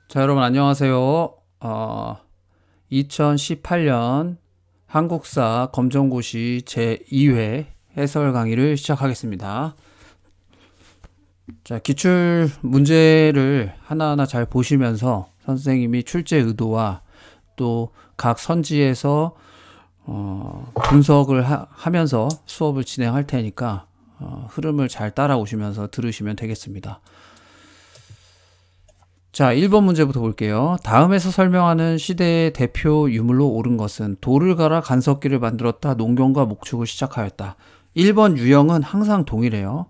자, 여러분 안녕하세요. 2018년 한국사 검정고시 제2회 해설 강의를 시작하겠습니다. 자, 기출 문제를 하나하나 잘 보시면서 선생님이 출제 의도와 또 각 선지에서 분석을 하면서 수업을 진행할 테니까 흐름을 잘 따라오시면서 들으시면 되겠습니다. 자, 1번 문제부터 볼게요. 다음에서 설명하는 시대의 대표 유물로 옳은 것은 돌을 갈아 간섭기를 만들었다. 농경과 목축을 시작하였다. 1번 유형은 항상 동일해요.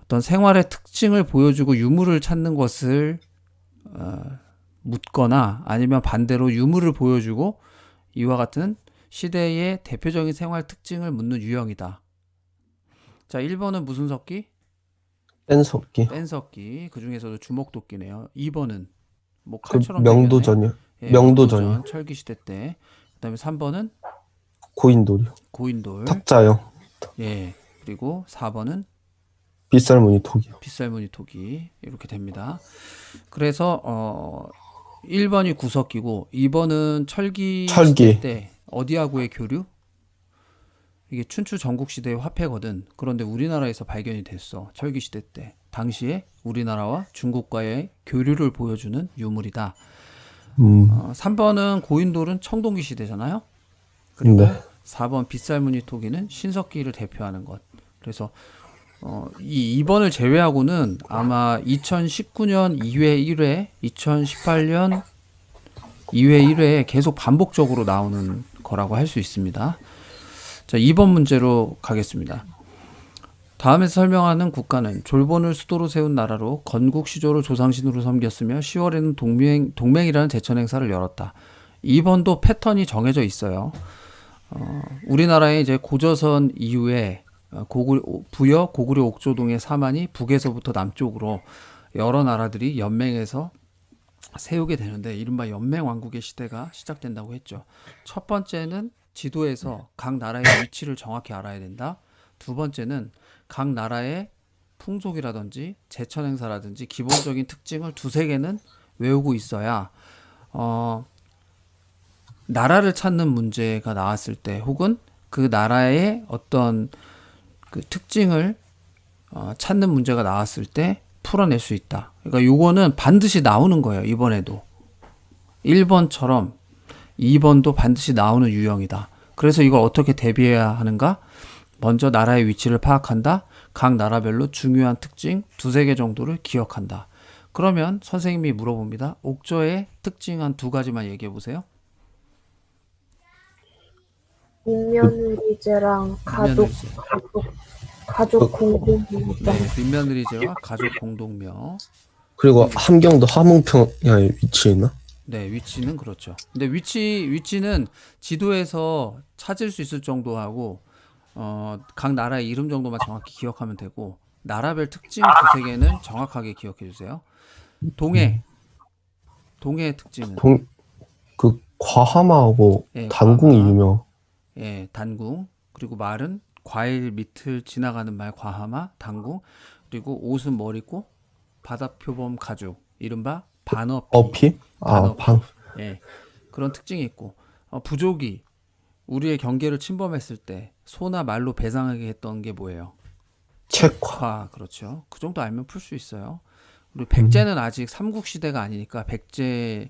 어떤 생활의 특징을 보여주고 유물을 찾는 것을 묻거나 아니면 반대로 유물을 보여주고 이와 같은 시대의 대표적인 생활 특징을 묻는 유형이다. 자, 1번은 무슨 섭기? 뗀석기. 뗀석기. 그 중에서도 주먹도끼네요. 2번은 뭐 그 칼처럼 생겼네. 명도전이요. 예, 명도전이요. 명도전 철기 시대 때. 그다음에 3번은 고인돌이요. 고인돌. 탁자요. 예. 그리고 4번은 빗살무늬 톡이요. 빗살무늬 토기. 이렇게 됩니다. 그래서 1번이 구석기고 2번은 철기 시대 철기. 때 어디하고의 교류? 이게 춘추 전국 시대의 화폐거든. 그런데 우리나라에서 발견이 됐어. 철기 시대 때. 당시에 우리나라와 중국과의 교류를 보여주는 유물이다. 음, 3번은 고인돌은 청동기 시대잖아요. 그리고 네. 4번 빗살무늬 토기는 신석기를 대표하는 것. 그래서 이 2번을 제외하고는 아마 2019년 2회 1회, 2018년 2회 1회에 계속 반복적으로 나오는 거라고 할 수 있습니다. 자, 2번 문제로 가겠습니다. 다음에서 설명하는 국가는 졸본을 수도로 세운 나라로 건국 시조를 조상신으로 섬겼으며 10월에는 동맹이라는 제천 행사를 열었다. 2번도 패턴이 정해져 있어요. 우리나라의 이제 고조선 이후에 부여 고구려 옥조동의 사만이 북에서부터 남쪽으로 여러 나라들이 연맹해서 세우게 되는데 이른바 연맹왕국의 시대가 시작된다고 했죠. 첫 번째는 지도에서 각 나라의 위치를 정확히 알아야 된다. 두 번째는 각 나라의 풍속이라든지 제천 행사라든지 기본적인 특징을 두세 개는 외우고 있어야 나라를 찾는 문제가 나왔을 때 혹은 그 나라의 어떤 그 특징을 찾는 문제가 나왔을 때 풀어낼 수 있다. 그러니까 요거는 반드시 나오는 거예요. 이번에도 1번처럼 2번도 반드시 나오는 유형이다. 그래서 이걸 어떻게 대비해야 하는가? 먼저 나라의 위치를 파악한다. 각 나라별로 중요한 특징 두세 개 정도를 기억한다. 그러면 선생님이 물어봅니다. 옥조의 특징 한 두 가지만 얘기해 보세요. 민며느리제랑 민며느리제. 가족 그, 공동묘장. 네, 민며느리제와 가족 공동묘. 그리고 그리고 함경도 하문평야에 위치해 있나? 네, 위치는 그렇죠. 근데 위치는 지도에서 찾을 수 있을 정도하고 각 나라의 이름 정도만 정확히 기억하면 되고 나라별 특징 두세 개는 정확하게 기억해 주세요. 동해, 동해의 특징은 동, 그 과하마하고 예, 단궁이 과마, 유명. 예, 단궁, 그리고 말은 과일 밑을 지나가는 말 과하마, 단궁, 그리고 옷은 뭘 입고 바다표범 가죽, 이른바 반어피, 어피? 아, 방, 반어피, 예, 그런 특징이 있고 부족이 우리의 경계를 침범했을 때 소나 말로 배상하게 했던 게 뭐예요? 책화. 책화, 그렇죠. 그 정도 알면 풀 수 있어요. 그리고 음, 백제는 아직 삼국시대가 아니니까 백제는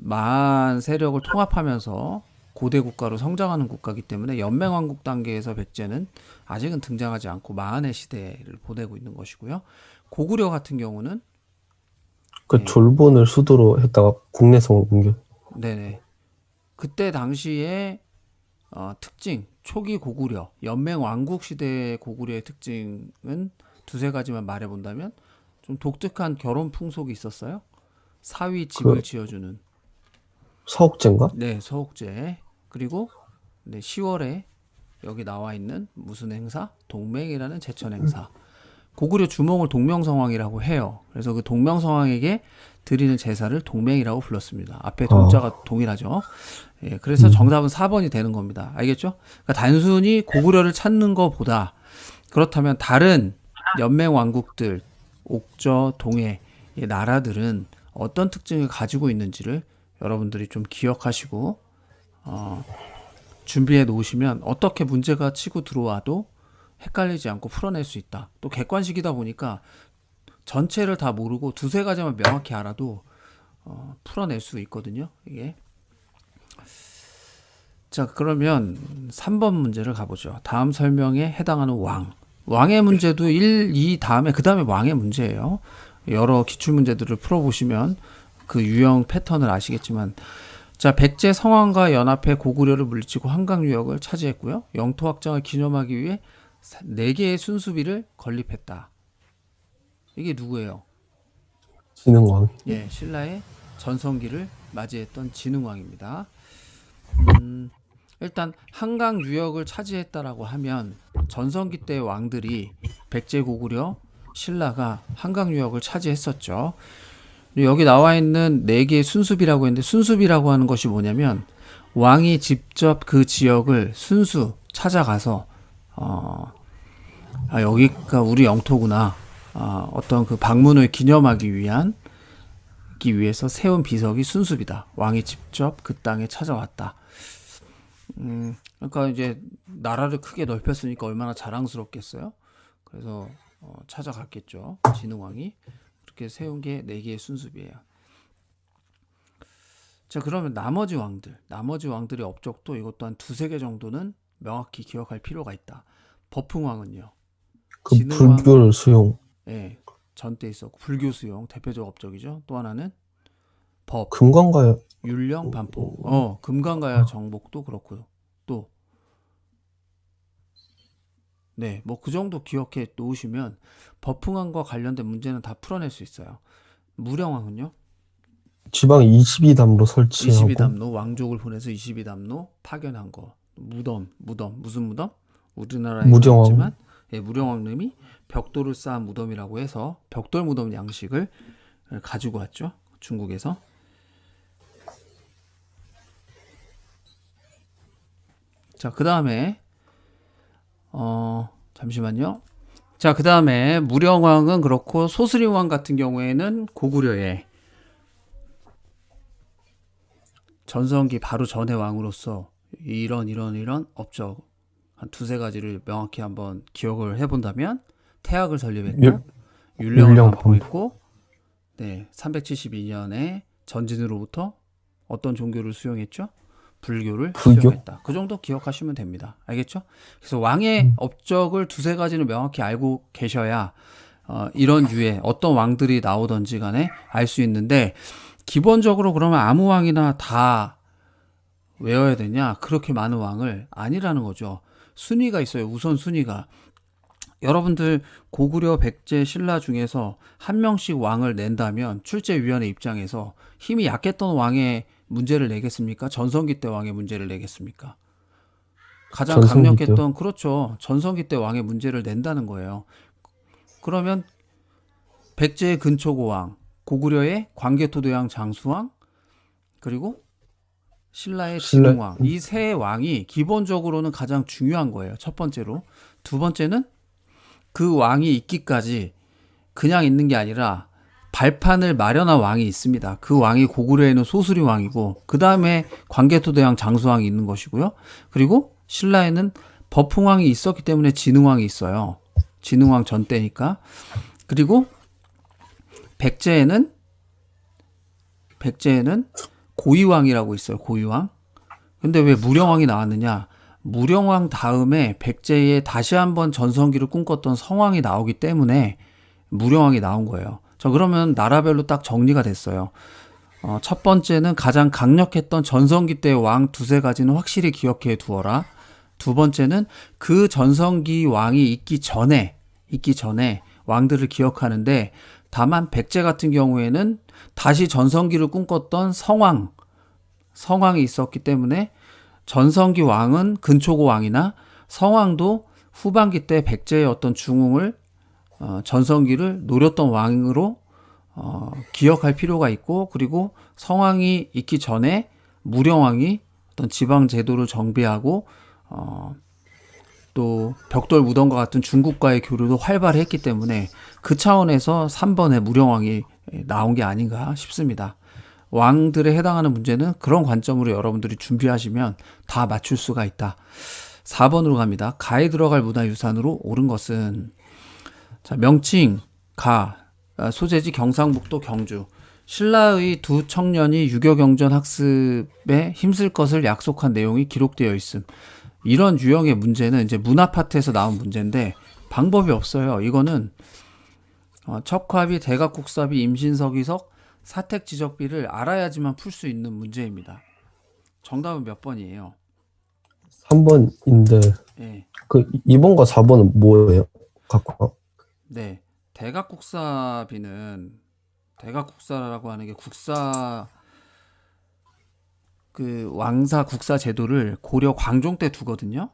마한 세력을 통합하면서 고대 국가로 성장하는 국가이기 때문에 연맹왕국 단계에서 백제는 아직은 등장하지 않고 마한의 시대를 보내고 있는 것이고요. 고구려 같은 경우는 그 예, 졸본을 수도로 했다가 국내성으로 옮겨. 네네. 그때 당시에 특징, 초기 고구려, 연맹 왕국 시대의 고구려의 특징은 두세 가지만 말해본다면 좀 독특한 결혼 풍속이 있었어요. 사위 집을 그, 지어주는 서옥제인가? 네 서옥제 그리고 네 10월에 여기 나와 있는 무슨 행사? 동맹이라는 제천 행사. 고구려 주몽을 동명성왕이라고 해요. 그래서 그 동명성왕에게 드리는 제사를 동맹이라고 불렀습니다. 앞에 아, 동자가 동일하죠. 예, 그래서 음, 정답은 4번이 되는 겁니다. 알겠죠? 그러니까 단순히 고구려를 찾는 것보다 그렇다면 다른 연맹 왕국들, 옥저, 동해 이 나라들은 어떤 특징을 가지고 있는지를 여러분들이 좀 기억하시고 준비해 놓으시면 어떻게 문제가 치고 들어와도 헷갈리지 않고 풀어낼 수 있다. 또 객관식이다 보니까 전체를 다 모르고 두세 가지만 명확히 알아도 풀어낼 수 있거든요. 이게. 자, 그러면 3번 문제를 가보죠. 다음 설명에 해당하는 왕. 왕의 문제도 1, 2 다음에 그 다음에 왕의 문제예요. 여러 기출문제들을 풀어보시면 그 유형 패턴을 아시겠지만, 자, 백제 성왕과 연합해 고구려를 물리치고 한강 유역을 차지했고요. 영토 확장을 기념하기 위해 4개의 순수비를 건립했다. 이게 누구예요? 진흥왕. 예, 신라의 전성기를 맞이했던 진흥왕입니다. 일단 한강 유역을 차지했다라고 하면 전성기 때 왕들이 백제, 고구려, 신라가 한강 유역을 차지했었죠. 여기 나와 있는 4개의 순수비라고 했는데, 순수비라고 하는 것이 뭐냐면 왕이 직접 그 지역을 순수 찾아가서 여기가 우리 영토구나, 어떤 그 방문을 기념하기 위해서 세운 비석이 순수비다. 왕이 직접 그 땅에 찾아왔다. 그러니까 이제 나라를 크게 넓혔으니까 얼마나 자랑스럽겠어요. 그래서 찾아갔겠죠. 진흥왕이 그렇게 세운 게 4개의 순수비예요. 자, 그러면 나머지 왕들의 업적도 이것 또한 2-3개 정도는 명확히 기억할 필요가 있다. 버풍왕은요, 그 진흥왕, 불교를 수용. 예, 전때 있었고 불교 수용 대표적 업적이죠. 또 하나는 법, 금관가요. 율령, 반포. 금강가야 정복도 그렇고요. 또 네, 뭐 그 정도 기억해 놓으시면 버풍왕과 관련된 문제는 다 풀어낼 수 있어요. 무령왕은요? 지방 22담로 설치하고 22담로 왕족을 보내서 22담로 파견한 거. 무덤 무슨 무덤? 우리나라에 무령왕. 없지만 예, 무령왕님이 벽돌을 쌓은 무덤이라고 해서 벽돌 무덤 양식을 가지고 왔죠. 중국에서. 자, 그 다음에 잠시만요. 자, 그 다음에 무령왕은 그렇고, 소스림왕 같은 경우에는 고구려의 전성기 바로 전의 왕으로서 이런 업적 한 2-3가지를 명확히 한번 기억을 해본다면, 태학을 설립했고 율령을 반포했고, 네, 372년에 전진으로부터 어떤 종교를 수용했죠? 불교를 불교? 수용했다. 그 정도 기억하시면 됩니다. 알겠죠? 그래서 왕의 업적을 2-3가지는 명확히 알고 계셔야 이런 유의 어떤 왕들이 나오던지 간에 알 수 있는데, 기본적으로 그러면 아무 왕이나 다 외워야 되냐? 그렇게 많은 왕을 아니라는 거죠. 순위가 있어요. 우선 순위가. 여러분들 고구려, 백제, 신라 중에서 한 명씩 왕을 낸다면 출제위원회 입장에서 힘이 약했던 왕의 문제를 내겠습니까? 전성기 때 왕의 문제를 내겠습니까? 가장 전성기 강력했던, 그렇죠. 전성기 때 왕의 문제를 낸다는 거예요. 그러면 백제의 근초고왕, 고구려의 광개토대왕 장수왕, 그리고 신라의 진흥왕, 이 세 왕이 기본적으로는 가장 중요한 거예요. 첫 번째로. 두 번째는 그 왕이 있기까지 그냥 있는 게 아니라 발판을 마련한 왕이 있습니다. 그 왕이 고구려에는 소수리 왕이고, 그 다음에 광개토대왕 장수왕이 있는 것이고요. 그리고 신라에는 버풍왕이 있었기 때문에 진흥왕이 있어요. 진흥왕 전 때니까. 그리고 백제에는 고위왕이라고 있어요. 고위왕. 근데 왜 무령왕이 나왔느냐? 무령왕 다음에 백제에 다시 한번 전성기를 꿈꿨던 성왕이 나오기 때문에 무령왕이 나온 거예요. 자, 그러면 나라별로 딱 정리가 됐어요. 첫 번째는 가장 강력했던 전성기 때의 왕 2-3가지는 확실히 기억해 두어라. 두 번째는 그 전성기 왕이 있기 전에 왕들을 기억하는데, 다만 백제 같은 경우에는 다시 전성기를 꿈꿨던 성왕이 있었기 때문에 전성기 왕은 근초고 왕이나 성왕도 후반기 때 백제의 어떤 중흥을 전성기를 노렸던 왕으로 기억할 필요가 있고, 그리고 성왕이 있기 전에 무령왕이 어떤 지방 제도를 정비하고 또 벽돌 무덤과 같은 중국과의 교류도 활발히 했기 때문에 그 차원에서 3번의 무령왕이 나온 게 아닌가 싶습니다. 왕들에 해당하는 문제는 그런 관점으로 여러분들이 준비하시면 다 맞출 수가 있다. 4번으로 갑니다. 가에 들어갈 문화유산으로 옳은 것은 자, 명칭, 가, 소재지 경상북도 경주. 신라의 두 청년이 유교경전 학습에 힘쓸 것을 약속한 내용이 기록되어 있음. 이런 유형의 문제는 이제 문화 파트에서 나온 문제인데 방법이 없어요. 이거는 척화비, 대각국사비, 임신서기석, 사택지적비를 알아야지만 풀 수 있는 문제입니다. 정답은 몇 번이에요? 3번인데 예. 그 2번과 4번은 뭐예요? 각각? 네. 대각국사비는 대각국사라고 하는 게 국사 그 왕사 국사 제도를 고려 광종 때 두거든요.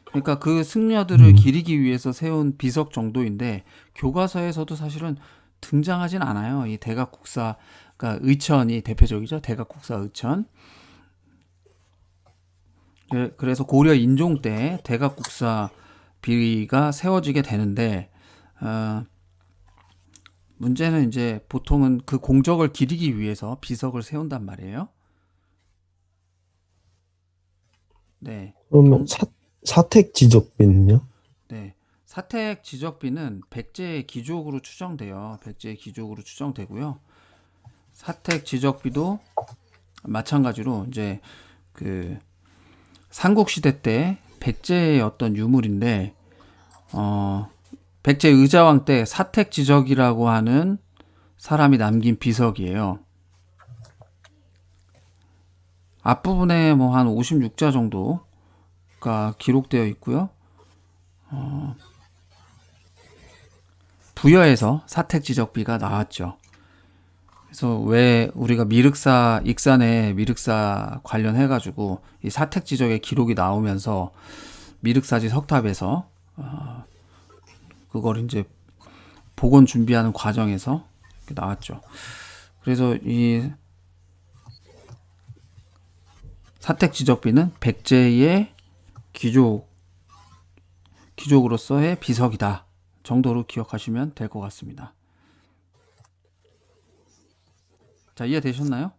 그러니까 그 승려들을 기리기 위해서 세운 비석 정도인데 교과서에서도 사실은 등장하진 않아요. 이 대각국사, 그러니까 의천이 대표적이죠. 대각국사 의천. 그래서 고려 인종 때 대각국사 비가 세워지게 되는데 문제는 이제 보통은 그 공적을 기리기 위해서 비석을 세운단 말이에요. 네. 그러면 사택지적비는요? 네. 사택 지적비는 백제의 기족으로 추정돼요. 백제의 기족으로 추정되고요. 사택 지적비도 마찬가지로 이제 그 삼국시대 때 백제의 어떤 유물인데 백제 의자왕 때 사택 지적이라고 하는 사람이 남긴 비석이에요. 앞부분에 뭐 한 56자 정도가 기록되어 있고요. 부여에서 사택 지적비가 나왔죠. 그래서 왜 우리가 미륵사 익산에 미륵사 관련해 가지고 이 사택 지적의 기록이 나오면서 미륵사지 석탑에서 그걸 이제 복원 준비하는 과정에서 이렇게 나왔죠. 그래서 이 사택 지적비는 백제의 귀족으로서의 비석이다 정도로 기억하시면 될 것 같습니다. 자, 이해되셨나요?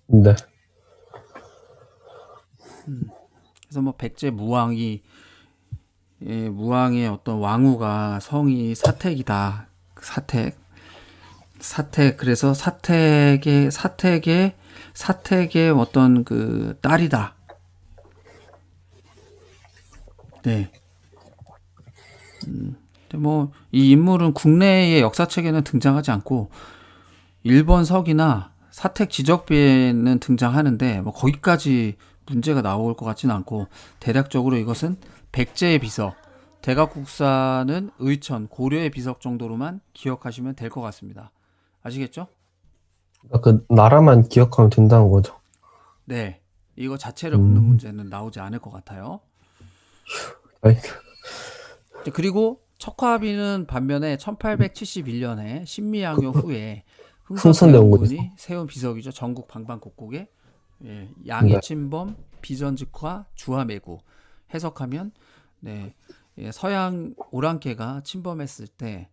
네. 그래서 뭐 백제 무왕이 무왕의 어떤 왕후가 성이 사택이다. 사택 그래서 사택의 어떤 그 딸이다. 네. 뭐 이 인물은 국내의 역사책에는 등장하지 않고 일본 서기나 사택 지적비에는 등장하는데 뭐 거기까지 문제가 나올 것 같지는 않고 대략적으로 이것은 백제의 비석, 대각국사는 의천, 고려의 비석 정도로만 기억하시면 될 것 같습니다. 아시겠죠? 그 나라만 기억하면 된다는 거죠. 네. 이거 자체를 묻는 문제는 나오지 않을 것 같아요. 아이, 그리고 척화비는 반면에 1871년에 신미양요 후에 흥선대원군에서. 흥선대원군이 세운 비석이죠. 전국 방방곡곡에 양의 네. 침범, 비전직화, 주화매구 해석하면 서양 오랑캐가 침범했을 때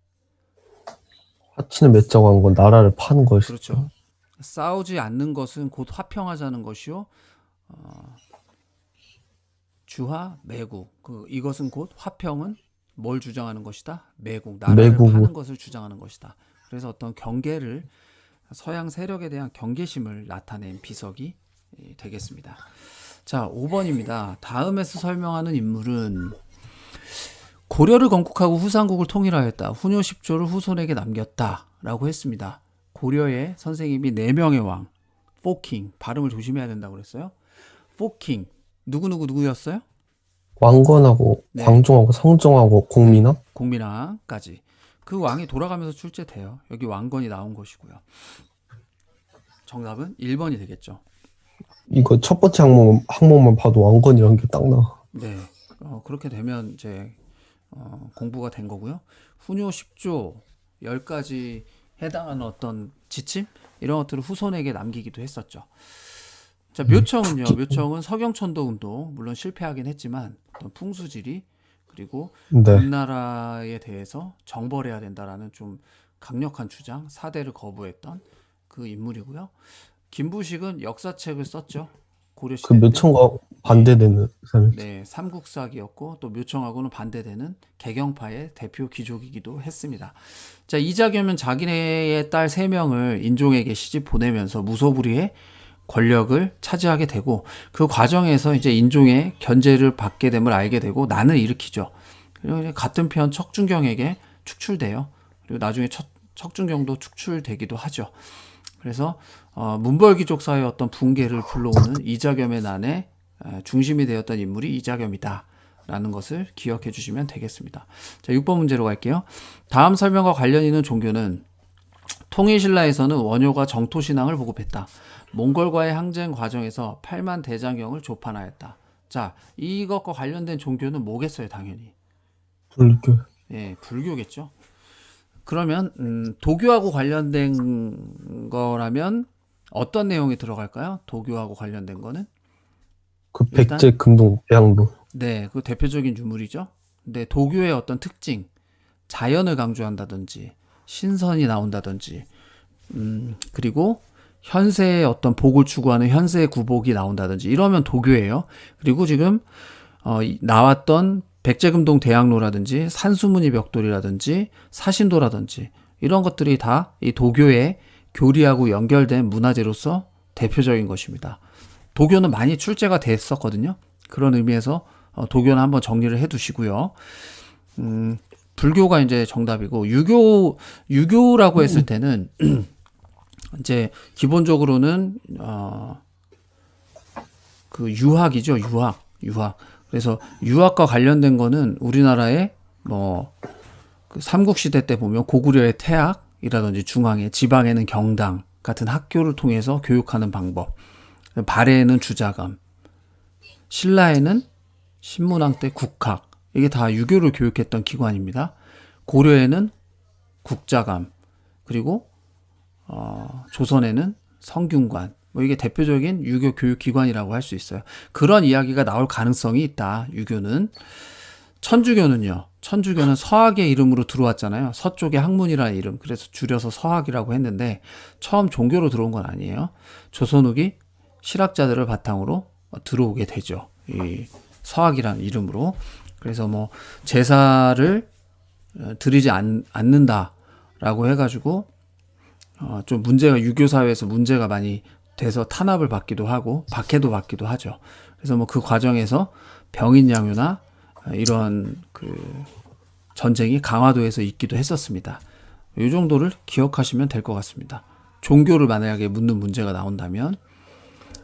하치는 맺자고 한 건 나라를 파는 것이죠. 그렇죠. 싸우지 않는 것은 곧 화평하자는 것이요. 주화, 매국. 이것은 곧 화평은 뭘 주장하는 것이다? 매국. 나라를 매국을. 파는 것을 주장하는 것이다. 그래서 어떤 경계를 서양 세력에 대한 경계심을 나타낸 비석이 되겠습니다. 자, 5번입니다. 다음에서 설명하는 인물은 고려를 건국하고 후삼국을 통일하였다. 훈요 10조를 후손에게 남겼다. 라고 했습니다. 고려의 선생님이 4명의 왕, 포킹, 발음을 조심해야 된다고 그랬어요. 포킹, 누구였어요? 왕건하고 네. 광종하고 성종하고 공민왕? 공민왕까지. 그 왕이 돌아가면서 출제돼요. 여기 왕건이 나온 것이고요. 정답은 1번이 되겠죠. 이거 첫 번째 항목만 봐도 왕건이라는 게 딱 나와. 네. 그렇게 되면 이제 공부가 된 거고요. 훈요 10조 10가지 해당하는 어떤 지침 이런 것들을 후손에게 남기기도 했었죠. 자, 묘청은요. 묘청은 서경천도금도 물론 실패하긴 했지만 어떤 풍수지리 그리고 네. 문나라에 대해서 정벌해야 된다라는 좀 강력한 주장, 사대를 거부했던 그 인물이고요. 김부식은 역사책을 썼죠. 고려 그 시대 때. 묘청과 반대되는 사람이죠. 네, 삼국사기였고 또 묘청하고는 반대되는 개경파의 대표 귀족이기도 했습니다. 자, 이자겸은 자기네의 딸 3명을 인종에게 시집 보내면서 무소불위의 권력을 차지하게 되고 그 과정에서 이제 인종의 견제를 받게 됨을 알게 되고 난을 일으키죠. 그리고 이제 같은 편 척준경에게 축출돼요. 그리고 나중에 척준경도 축출되기도 하죠. 그래서 문벌귀족 사회의 어떤 붕괴를 불러오는 이자겸의 난의 중심이 되었던 인물이 이자겸이다 라는 것을 기억해 주시면 되겠습니다. 자, 6번 문제로 갈게요. 다음 설명과 관련 있는 종교는 통일신라에서는 원효가 정토신앙을 보급했다. 몽골과의 항쟁 과정에서 8만 대장경을 조판하였다. 자, 이것과 관련된 종교는 뭐겠어요? 당연히 불교. 예, 불교겠죠. 그러면 도교하고 관련된 거라면 어떤 내용이 들어갈까요? 도교하고 관련된 거는? 그 일단- 백제, 금동, 배양도. 네, 그 대표적인 유물이죠. 근데 도교의 어떤 특징, 자연을 강조한다든지, 신선이 나온다든지, 그리고 현세의 어떤 복을 추구하는 현세의 구복이 나온다든지 이러면 도교예요. 그리고 지금 나왔던 백제금동 대학로라든지 산수무늬 벽돌이라든지 사신도라든지 이런 것들이 다 이 도교의 교리하고 연결된 문화재로서 대표적인 것입니다. 도교는 많이 출제가 됐었거든요. 그런 의미에서 도교는 한번 정리를 해두시고요. 불교가 이제 정답이고 유교라고 했을 때는 이제 기본적으로는 그 유학이죠. 유학. 그래서 유학과 관련된 거는 우리나라의 그 삼국시대 때 보면 고구려의 태학이라든지 중앙의 지방에는 경당 같은 학교를 통해서 교육하는 방법, 발해에는 주자감, 신라에는 신문왕 때 국학, 이게 다 유교를 교육했던 기관입니다. 고려에는 국자감, 그리고 조선에는 성균관, 이게 대표적인 유교 교육 기관이라고 할 수 있어요. 그런 이야기가 나올 가능성이 있다. 유교는. 천주교는요. 천주교는 서학의 이름으로 들어왔잖아요. 서쪽의 학문이라는 이름. 그래서 줄여서 서학이라고 했는데 처음 종교로 들어온 건 아니에요. 조선 후기 실학자들을 바탕으로 들어오게 되죠. 이 서학이라는 이름으로. 그래서 제사를 드리지 않는다라고 해가지고 좀 문제가 유교 사회에서 문제가 많이 돼서 탄압을 받기도 하고 박해도 받기도 하죠. 그래서 그 과정에서 병인양요나 이런 그 전쟁이 강화도에서 있기도 했었습니다. 이 정도를 기억하시면 될 것 같습니다. 종교를 만약에 묻는 문제가 나온다면.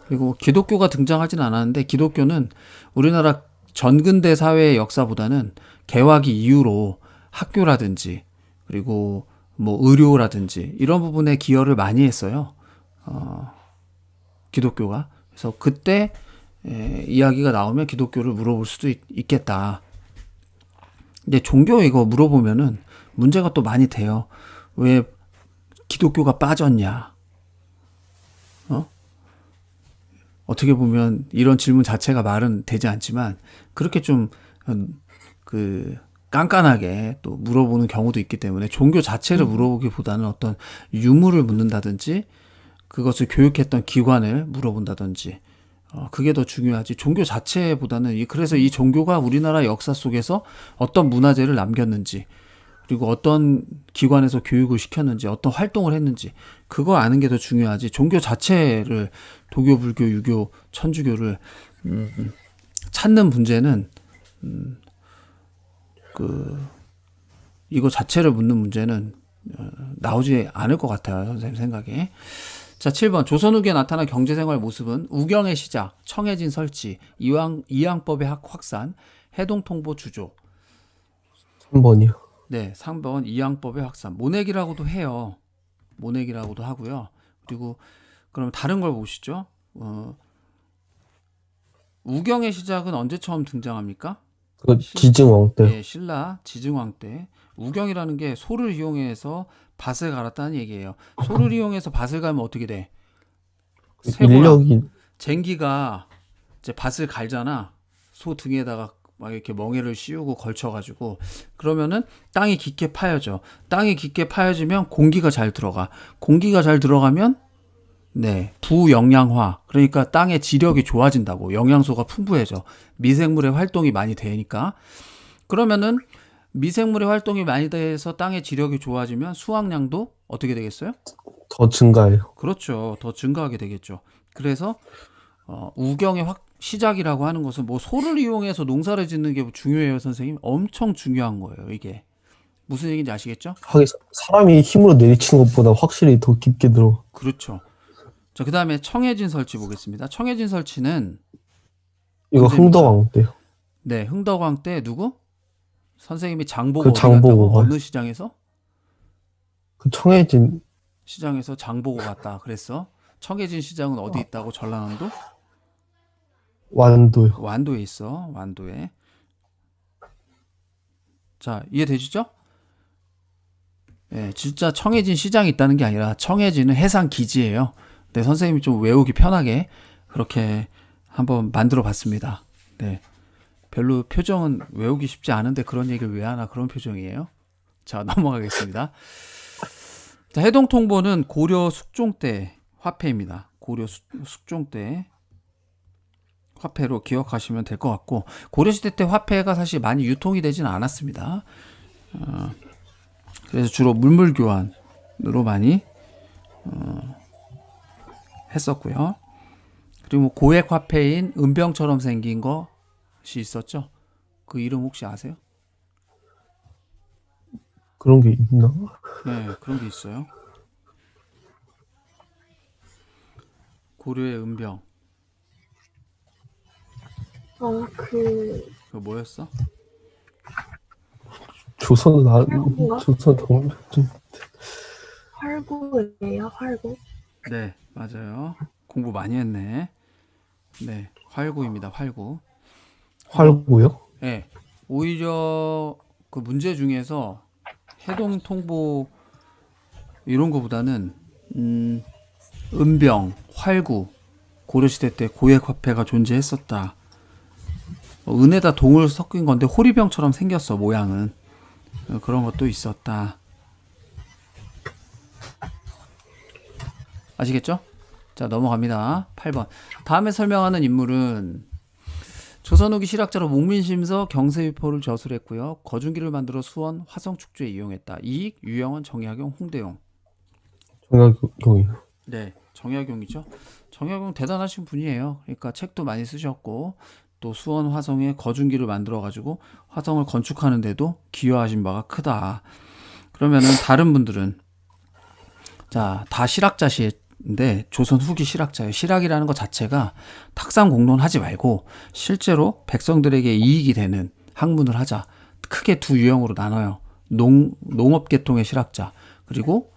그리고 기독교가 등장하진 않았는데 기독교는 우리나라 전근대 사회의 역사보다는 개화기 이후로 학교라든지 그리고 의료라든지 이런 부분에 기여를 많이 했어요. 기독교가. 그래서 그때 이야기가 나오면 기독교를 물어볼 수도 있겠다. 근데 종교 이거 물어보면은 문제가 또 많이 돼요. 왜 기독교가 빠졌냐? 어떻게 보면 이런 질문 자체가 말은 되지 않지만 그렇게 좀 깐깐하게 또 물어보는 경우도 있기 때문에 종교 자체를 물어보기보다는 어떤 유물을 묻는다든지 그것을 교육했던 기관을 물어본다든지 그게 더 중요하지. 종교 자체보다는 그래서 이 종교가 우리나라 역사 속에서 어떤 문화재를 남겼는지 그리고 어떤 기관에서 교육을 시켰는지 어떤 활동을 했는지 그거 아는 게 더 중요하지. 종교 자체를 도교, 불교, 유교, 천주교를 찾는 문제는 이거 자체를 묻는 문제는 나오지 않을 것 같아요. 선생님 생각에. 자, 7번. 조선 후기에 나타난 경제생활 모습은 우경의 시작, 청해진 설치, 이항법의 확산, 해동통보 주조. 3번이요. 네, 3번 이항법의 확산. 모내기라고도 해요. 모내기라고도 하고요. 그리고 그럼 다른 걸 보시죠. 우경의 시작은 언제 처음 등장합니까? 그 지증왕 때. 네, 신라 지증왕 때. 우경이라는 게 소를 이용해서 밭을 갈았다는 얘기예요. 소를 이용해서 밭을 갈면 어떻게 돼? 인력이 쟁기가 이제 밭을 갈잖아. 소 등에다가 막 이렇게 멍에를 씌우고 걸쳐가지고 그러면은 땅이 깊게 파여져. 땅이 깊게 파여지면 공기가 잘 들어가. 공기가 잘 들어가면 네, 부영양화. 그러니까 땅의 지력이 좋아진다고. 영양소가 풍부해져. 미생물의 활동이 많이 되니까. 그러면은 미생물의 활동이 많이 돼서 땅의 지력이 좋아지면 수확량도 어떻게 되겠어요? 더 증가해요. 그렇죠. 더 증가하게 되겠죠. 그래서 우경의 시작이라고 하는 것은 뭐 소를 이용해서 농사를 짓는 게 중요해요, 선생님. 엄청 중요한 거예요, 이게. 무슨 얘기인지 아시겠죠? 하긴 사람이 힘으로 내리치는 것보다 확실히 더 깊게 들어. 그렇죠. 자, 그 다음에 청해진 설치 보겠습니다. 청해진 설치는 이거 언제입니까? 흥덕왕 때요. 네, 흥덕왕 때 누구? 선생님이 장보고 그 어디 갔다고? 장보고가. 어느 시장에서? 그 청해진 시장에서 장보고 갔다 그랬어. 청해진 시장은 어디 있다고? 전라남도? 완도요. 완도에 있어. 완도에. 자, 이해되시죠? 예, 진짜 청해진 시장이 있다는 게 아니라 청해진은 해상 기지예요. 네, 선생님이 좀 외우기 편하게 그렇게 한번 만들어 봤습니다. 네. 별로 표정은 외우기 쉽지 않은데 그런 얘기를 왜 하나 그런 표정이에요. 자, 넘어가겠습니다. 자, 해동통보는 고려 숙종 때 화폐입니다. 고려 숙종 때 화폐로 기억하시면 될 것 같고, 고려시대 때 화폐가 사실 많이 유통이 되지는 않았습니다. 그래서 주로 물물 교환으로 많이 했었고요. 그리고 뭐 고액 화폐인 은병처럼 생긴 것이 있었죠. 그 이름 혹시 아세요? 그런 게 있나? 네, 그런 게 있어요. 고려의 은병. 그 그거 뭐였어? 조선 활구인가? 조선 좀 활구예요, 활구. 네, 맞아요. 공부 많이 했네. 네, 활구입니다. 활구. 활고요. 네, 오히려 그 문제 중에서 해동 통보 이런 거보다는 은병, 활구, 고려시대 때 고액 화폐가 존재했었다. 은에다 동을 섞인 건데 호리병처럼 생겼어, 모양은. 그런 것도 있었다. 아시겠죠? 자, 넘어갑니다. 8번. 다음에 설명하는 인물은 조선 후기 실학자로 목민심서 경세위포를 저술했고요. 거중기를 만들어 수원 화성축제에 이용했다. 이익 유영원 정약용 홍대용. 정약용이요. 네, 정약용이죠. 정약용 대단하신 분이에요. 그러니까 책도 많이 쓰셨고 또 수원 화성에 거중기를 만들어 가지고 화성을 건축하는데도 기여하신 바가 크다. 그러면은 다른 분들은 자, 다 실학자신데 조선 후기 실학자예요. 실학이라는 것 자체가 탁상 공론하지 말고 실제로 백성들에게 이익이 되는 학문을 하자. 크게 두 유형으로 나눠요. 농업계통의 실학자 그리고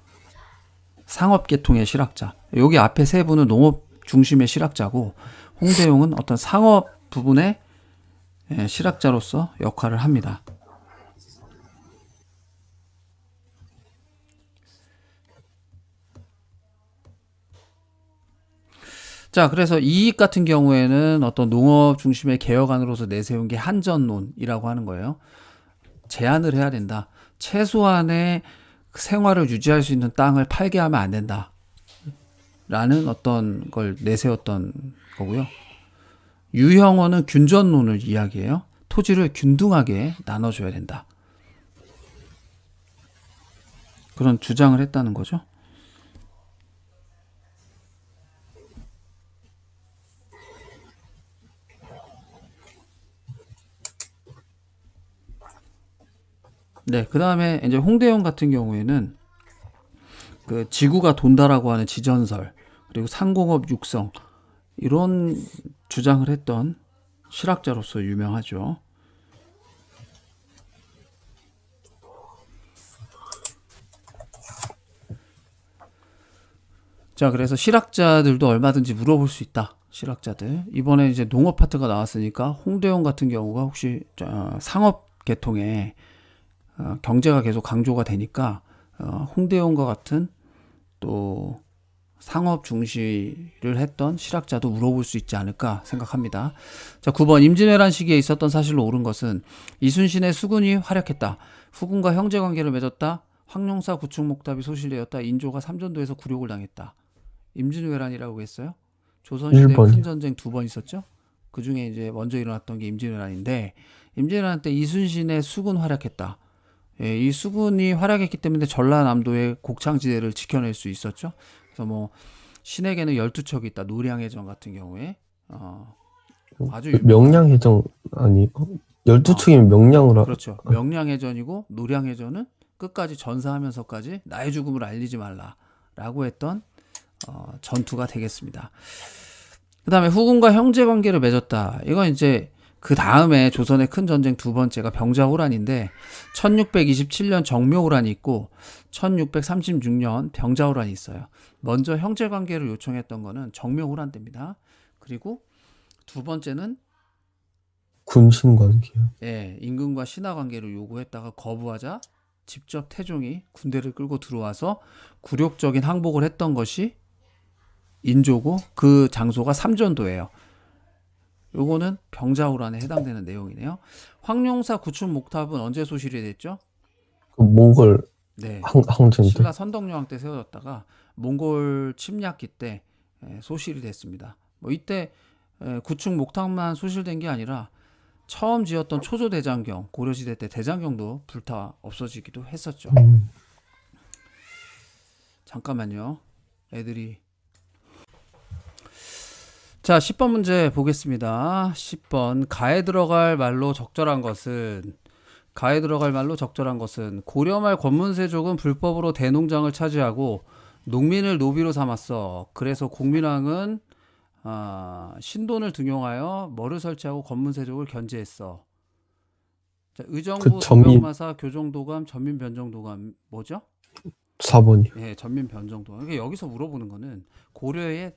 상업계통의 실학자. 여기 앞에 세 분은 농업 중심의 실학자고 홍대용은 어떤 상업 부분의 실학자로서 역할을 합니다. 자, 그래서 이익 같은 경우에는 어떤 농업 중심의 개혁안으로서 내세운 게 한전론이라고 하는 거예요. 제한을 해야 된다. 최소한의 생활을 유지할 수 있는 땅을 팔게 하면 안 된다. 라는 어떤 걸 내세웠던 거고요. 유형원은 균전론을 이야기해요. 토지를 균등하게 나눠줘야 된다. 그런 주장을 했다는 거죠. 네, 그 다음에 이제 홍대용 같은 경우에는 그 지구가 돈다라고 하는 지전설, 그리고 상공업 육성, 이런 주장을 했던 실학자로서 유명하죠. 자, 그래서 실학자들도 얼마든지 물어볼 수 있다. 실학자들. 이번에 이제 농업 파트가 나왔으니까 홍대용 같은 경우가 혹시 상업 계통에 경제가 계속 강조가 되니까 홍대용과 같은 또 상업 중시를 했던 실학자도 물어볼 수 있지 않을까 생각합니다. 자, 9번 임진왜란 시기에 있었던 사실로 옳은 것은 이순신의 수군이 활약했다. 후군과 형제관계를 맺었다. 황룡사 구축목탑이 소실되었다. 인조가 삼전도에서 굴욕을 당했다. 임진왜란이라고 했어요. 조선시대 1번이요. 큰 전쟁 2번 있었죠. 그 중에 이제 먼저 일어났던 게 임진왜란인데 임진왜란 때 이순신의 수군 활약했다. 예, 이 수군이 활약했기 때문에 전라남도의 곡창지대를 지켜낼 수 있었죠. 그래서 뭐 신에게는 12척이 있다. 노량해전 같은 경우에 아주 명량해전 아니 12척이면 명량으로 그렇죠. 명량해전이고 노량해전은 끝까지 전사하면서까지 나의 죽음을 알리지 말라라고 했던 전투가 되겠습니다. 그 다음에 후군과 형제관계를 맺었다. 이건 이제 그 다음에 조선의 큰 전쟁 두 번째가 병자호란인데 1627년 정묘호란이 있고 1636년 병자호란이 있어요. 먼저 형제관계를 요청했던 거는 정묘호란 때입니다. 그리고 두 번째는 군신관계요. 예, 임금과 신하관계를 요구했다가 거부하자 직접 태종이 군대를 끌고 들어와서 굴욕적인 항복을 했던 것이 인조고 그 장소가 삼전도예요. 요거는 병자호란에 해당되는 내용이네요. 황룡사 구축 목탑은 언제 소실이 됐죠? 그 몽골 네, 항쟁 때. 신라 선덕여왕 때 세워졌다가 몽골 침략기 때 소실이 됐습니다. 뭐 이때 구축 목탑만 소실된 게 아니라 처음 지었던 초조대장경, 고려시대 때 대장경도 불타 없어지기도 했었죠. 잠깐만요. 애들이 자, 10번 문제 보겠습니다. 10번 가에 들어갈 말로 적절한 것은 고려말 권문세족은 불법으로 대농장을 차지하고 농민을 노비로 삼았어. 그래서 공민왕은 신돈을 등용하여 뭐를 설치하고 권문세족을 견제했어. 자, 의정부, 그 전민- 도병마사, 교정도감, 전민변정도감 뭐죠? 4번이요. 예, 전민변정도감. 그러니까 여기서 물어보는 거는 고려의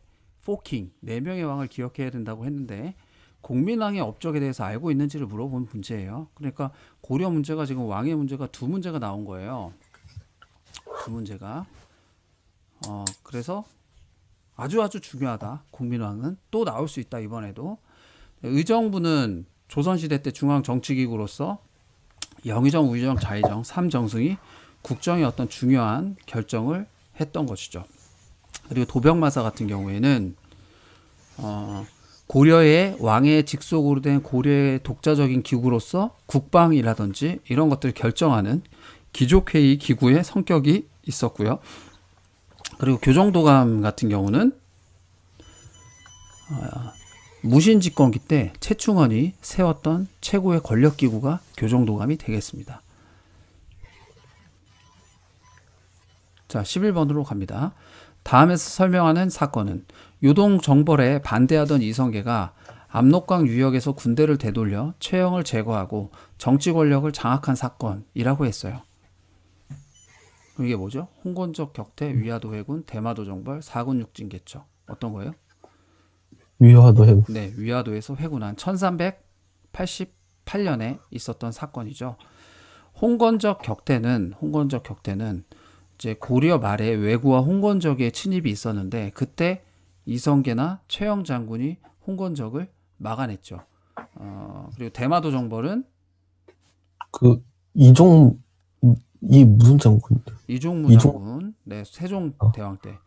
4킹, 4명의 왕을 기억해야 된다고 했는데 공민왕의 업적에 대해서 알고 있는지를 물어본 문제예요. 그러니까 고려 문제가 지금 왕의 문제가 두 문제가 나온 거예요. 두 문제가. 그래서 아주 중요하다. 공민왕은 또 나올 수 있다 이번에도. 의정부는 조선시대 때 중앙정치기구로서 영의정, 우의정, 자의정 3정승이 국정의 어떤 중요한 결정을 했던 것이죠. 그리고 도병마사 같은 경우에는 고려의 왕의 직속으로 된 고려의 독자적인 기구로서 국방이라든지 이런 것들을 결정하는 귀족회의 기구의 성격이 있었고요. 그리고 교정도감 같은 경우는 무신집권기 때 최충원이 세웠던 최고의 권력기구가 교정도감이 되겠습니다. 자, 11번으로 갑니다. 다음에서 설명하는 사건은 요동 정벌에 반대하던 이성계가 압록강 유역에서 군대를 되돌려 최영을 제거하고 정치 권력을 장악한 사건이라고 했어요. 이게 뭐죠? 홍건적 격퇴, 위화도 해군, 대마도 정벌, 사군 육진 개척. 어떤 거예요? 위화도 해군. 네, 위화도에서 회군한 1388년에 있었던 사건이죠. 홍건적 격퇴는 이제 고려 말에 왜구와 홍건적의 침입이 있었는데 그때 이성계나 최영 장군이 홍건적을 막아냈죠. 그리고 대마도 정벌은 그 무슨 장군인데? 이종무 장군, 네, 세종 대왕 때.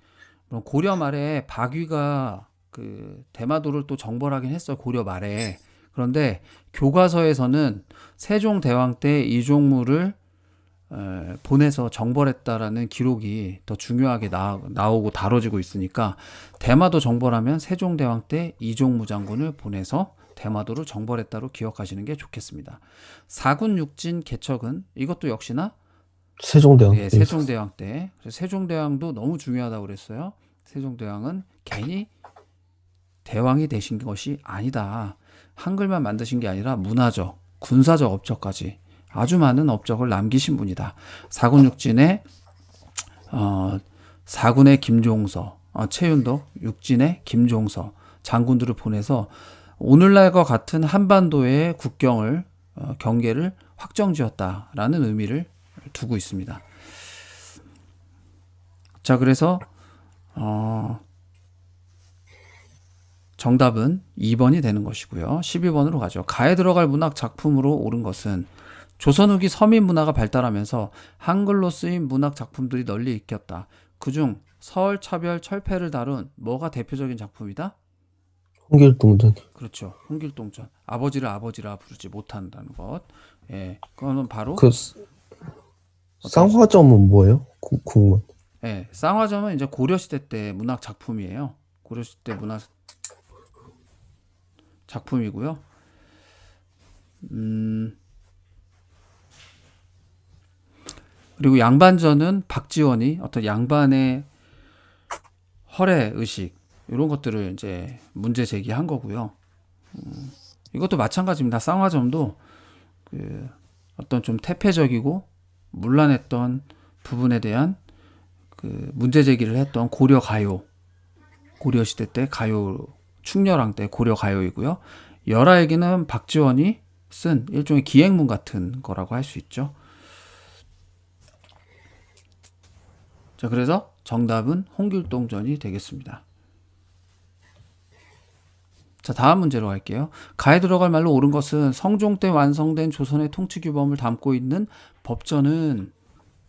그럼 고려 말에 박위가 그 대마도를 또 정벌하긴 했어요. 고려 말에. 그런데 교과서에서는 세종 대왕 때 이종무를 보내서 정벌했다라는 기록이 더 중요하게 나오고 다뤄지고 있으니까 대마도 정벌하면 세종대왕 때 이종무 장군을 보내서 대마도를 정벌했다로 기억하시는 게 좋겠습니다. 사군 육진 개척은 이것도 역시나 세종대왕. 예, 세종대왕 때. 그래서 세종대왕도 너무 중요하다고 그랬어요. 세종대왕은 괜히 대왕이 되신 것이 아니다. 한글만 만드신 게 아니라 문화적, 군사적 업적까지 아주 많은 업적을 남기신 분이다. 사군육진에 사군의 김종서, 최윤덕, 육진의 김종서 장군들을 보내서 오늘날과 같은 한반도의 국경을 경계를 확정지었다라는 의미를 두고 있습니다. 자, 그래서 정답은 2번이 되는 것이고요. 12번으로 가죠. 가에 들어갈 문학 작품으로 옳은 것은 조선 후기 서민 문화가 발달하면서 한글로 쓰인 문학 작품들이 널리 익혔다. 그중 서울 차별 철폐를 다룬 뭐가 대표적인 작품이다? 홍길동전. 그렇죠. 홍길동전. 아버지를 아버지라 부르지 못한다는 것. 예, 그거는 바로 그 쌍화점은 뭐예요? 국문. 예, 쌍화점은 이제 고려시대 때 문학 작품이에요. 고려시대 문학 작품이고요. 그리고 양반전은 박지원이 어떤 양반의 허례 의식 이런 것들을 이제 문제 제기한 거고요. 이것도 마찬가지입니다. 쌍화점도 그 어떤 좀 태폐적이고 문란했던 부분에 대한 그 문제 제기를 했던 고려 가요, 고려 시대 때 가요, 충렬왕 때 고려 가요이고요. 열하일기는 박지원이 쓴 일종의 기행문 같은 거라고 할 수 있죠. 자, 그래서 정답은 홍길동전이 되겠습니다. 자, 다음 문제로 갈게요. 가에 들어갈 말로 옳은 것은 성종 때 완성된 조선의 통치 규범을 담고 있는 법전은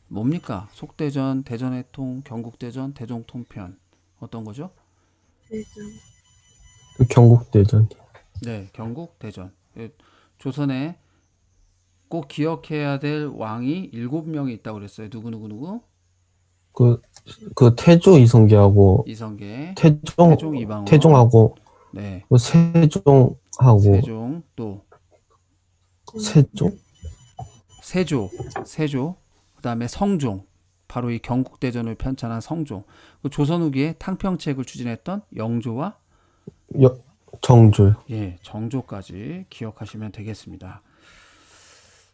뭡니까? 속대전, 대전회통, 경국대전, 대종통편. 어떤 거죠? 대전. 경국대전. 네, 경국대전. 조선에 꼭 기억해야 될 왕이 7명이 있다고 그랬어요. 누구? 그 태조 이성계하고 이성계, 태종 태종 이방원. 태종하고 네, 그 세종하고 세종, 또 세조, 그 다음에 성종, 바로 이 경국대전을 편찬한 성종, 그 조선 후기에 탕평책을 추진했던 영조와 정조요. 예, 정조까지 기억하시면 되겠습니다.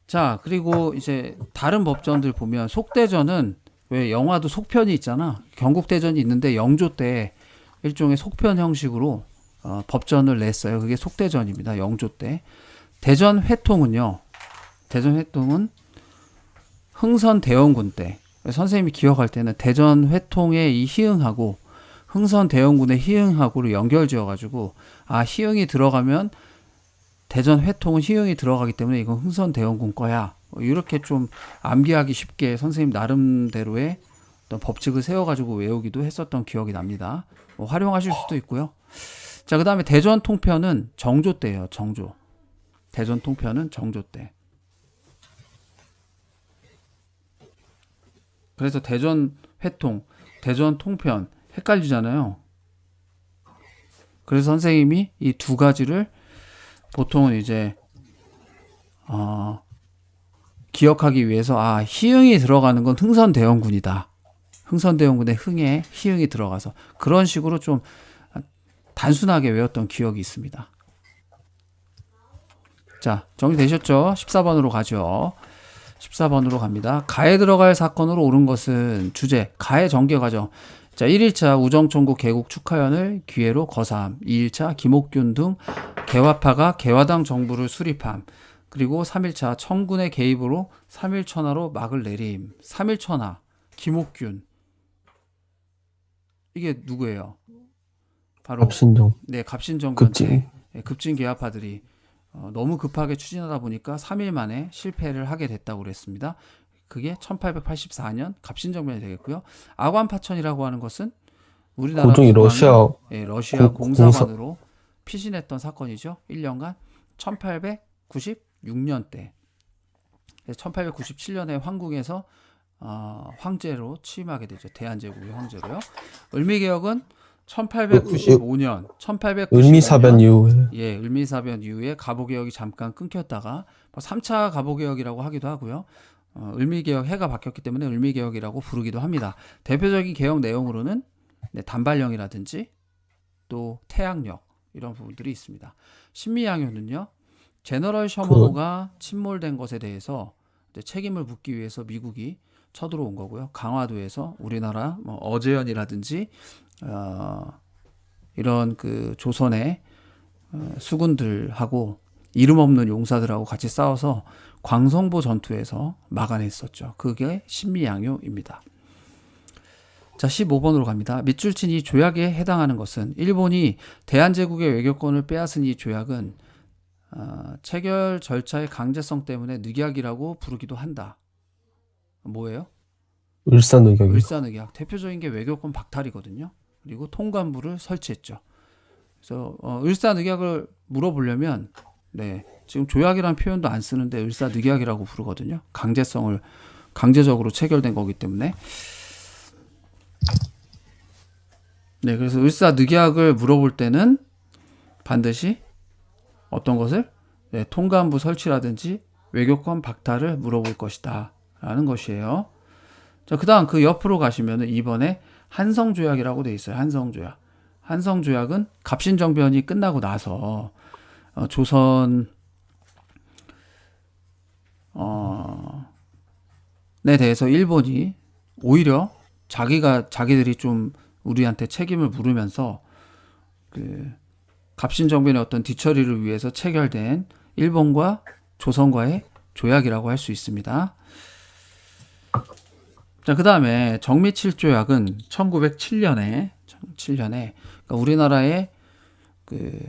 자, 그리고 이제 다른 법전들 보면 속대전은 왜 영화도 속편이 있잖아. 경국대전이 있는데 영조 때 일종의 속편 형식으로 법전을 냈어요. 그게 속대전입니다. 영조 때. 대전회통은요. 대전회통은 흥선대원군 때. 선생님이 기억할 때는 대전회통의 이 희응하고 흥선대원군의 희응하고를 연결지어가지고 희응이 들어가면 대전회통은 희응이 들어가기 때문에 이건 흥선대원군 거야. 이렇게 좀 암기하기 쉽게 선생님 나름대로의 어떤 법칙을 세워가지고 외우기도 했었던 기억이 납니다. 활용하실 수도 있고요. 자, 그 다음에 대전통편은 정조 때예요. 정조. 대전통편은 정조 때. 그래서 대전회통, 대전통편 헷갈리잖아요. 그래서 선생님이 이 두 가지를 보통은 이제 기억하기 위해서 희응이 들어가는 건 흥선대원군이다. 흥선대원군의 흥에 희응이 들어가서 그런 식으로 좀 단순하게 외웠던 기억이 있습니다. 자, 정리되셨죠? 14번으로 가죠. 14번으로 갑니다. 가에 들어갈 사건으로 옳은 것은 주제, 가의 전개 과정. 자, 1일차 우정총국 개국 축하연을 기회로 거사함. 2일차 김옥균 등 개화파가 개화당 정부를 수립함. 그리고 3일차 청군의 개입으로 3.1천하로 막을 내림. 3.1천하, 김옥균. 이게 누구예요? 바로 갑신정. 네, 갑신정권 급진. 때 급진 개화파들이 너무 급하게 추진하다 보니까 3일 만에 실패를 하게 됐다고 그랬습니다. 그게 1884년 갑신정변이 되겠고요. 아관파천이라고 하는 것은 우리나라 고종이 국왕이 러시아 공사- 공사관으로 피신했던 사건이죠. 1년간 1896년대 1897년에 황궁에서 황제로 취임하게 되죠. 대한제국의 황제로요. 을미개혁은 1895년 을미사변 이후에 예, 을미사변 이후에 가보개혁이 잠깐 끊겼다가 3차 가보개혁이라고 하기도 하고요. 을미개혁 해가 바뀌었기 때문에 을미개혁이라고 부르기도 합니다. 대표적인 개혁 내용으로는 단발령이라든지 또 태양력 이런 부분들이 있습니다. 신미양요는요. 제너럴 셔먼호가 침몰된 것에 대해서 책임을 묻기 위해서 미국이 쳐들어온 거고요. 강화도에서 우리나라 어제연이라든지 이런 그 조선의 수군들하고 이름 없는 용사들하고 같이 싸워서 광성보 전투에서 막아냈었죠. 그게 신미양요입니다. 자, 15번으로 갑니다. 밑줄 친 이 조약에 해당하는 것은 일본이 대한제국의 외교권을 빼앗은 이 조약은 체결 절차의 강제성 때문에 늑약이라고 부르기도 한다. 뭐예요? 을사늑약이요. 을사늑약. 대표적인 게 외교권 박탈이거든요. 그리고 통관부를 설치했죠. 그래서 을사늑약을 물어보려면 네, 지금 조약이라는 표현도 안 쓰는데 을사늑약이라고 부르거든요. 강제성을 강제적으로 체결된 거기 때문에. 네, 그래서 을사늑약을 물어볼 때는 반드시 어떤 것을 네, 통관부 설치라든지 외교권 박탈을 물어볼 것이다 라는 것이에요. 자, 그 다음 그 옆으로 가시면은 2번에 한성조약이라고 돼 있어요. 한성조약. 한성조약은 갑신정변이 끝나고 나서 조선에 대해서 일본이 오히려 자기들이 좀 우리한테 책임을 물으면서 그 갑신정변의 어떤 뒤처리를 위해서 체결된 일본과 조선과의 조약이라고 할 수 있습니다. 자, 그 다음에 정미칠조약은 1907년에 그러니까 우리나라의 그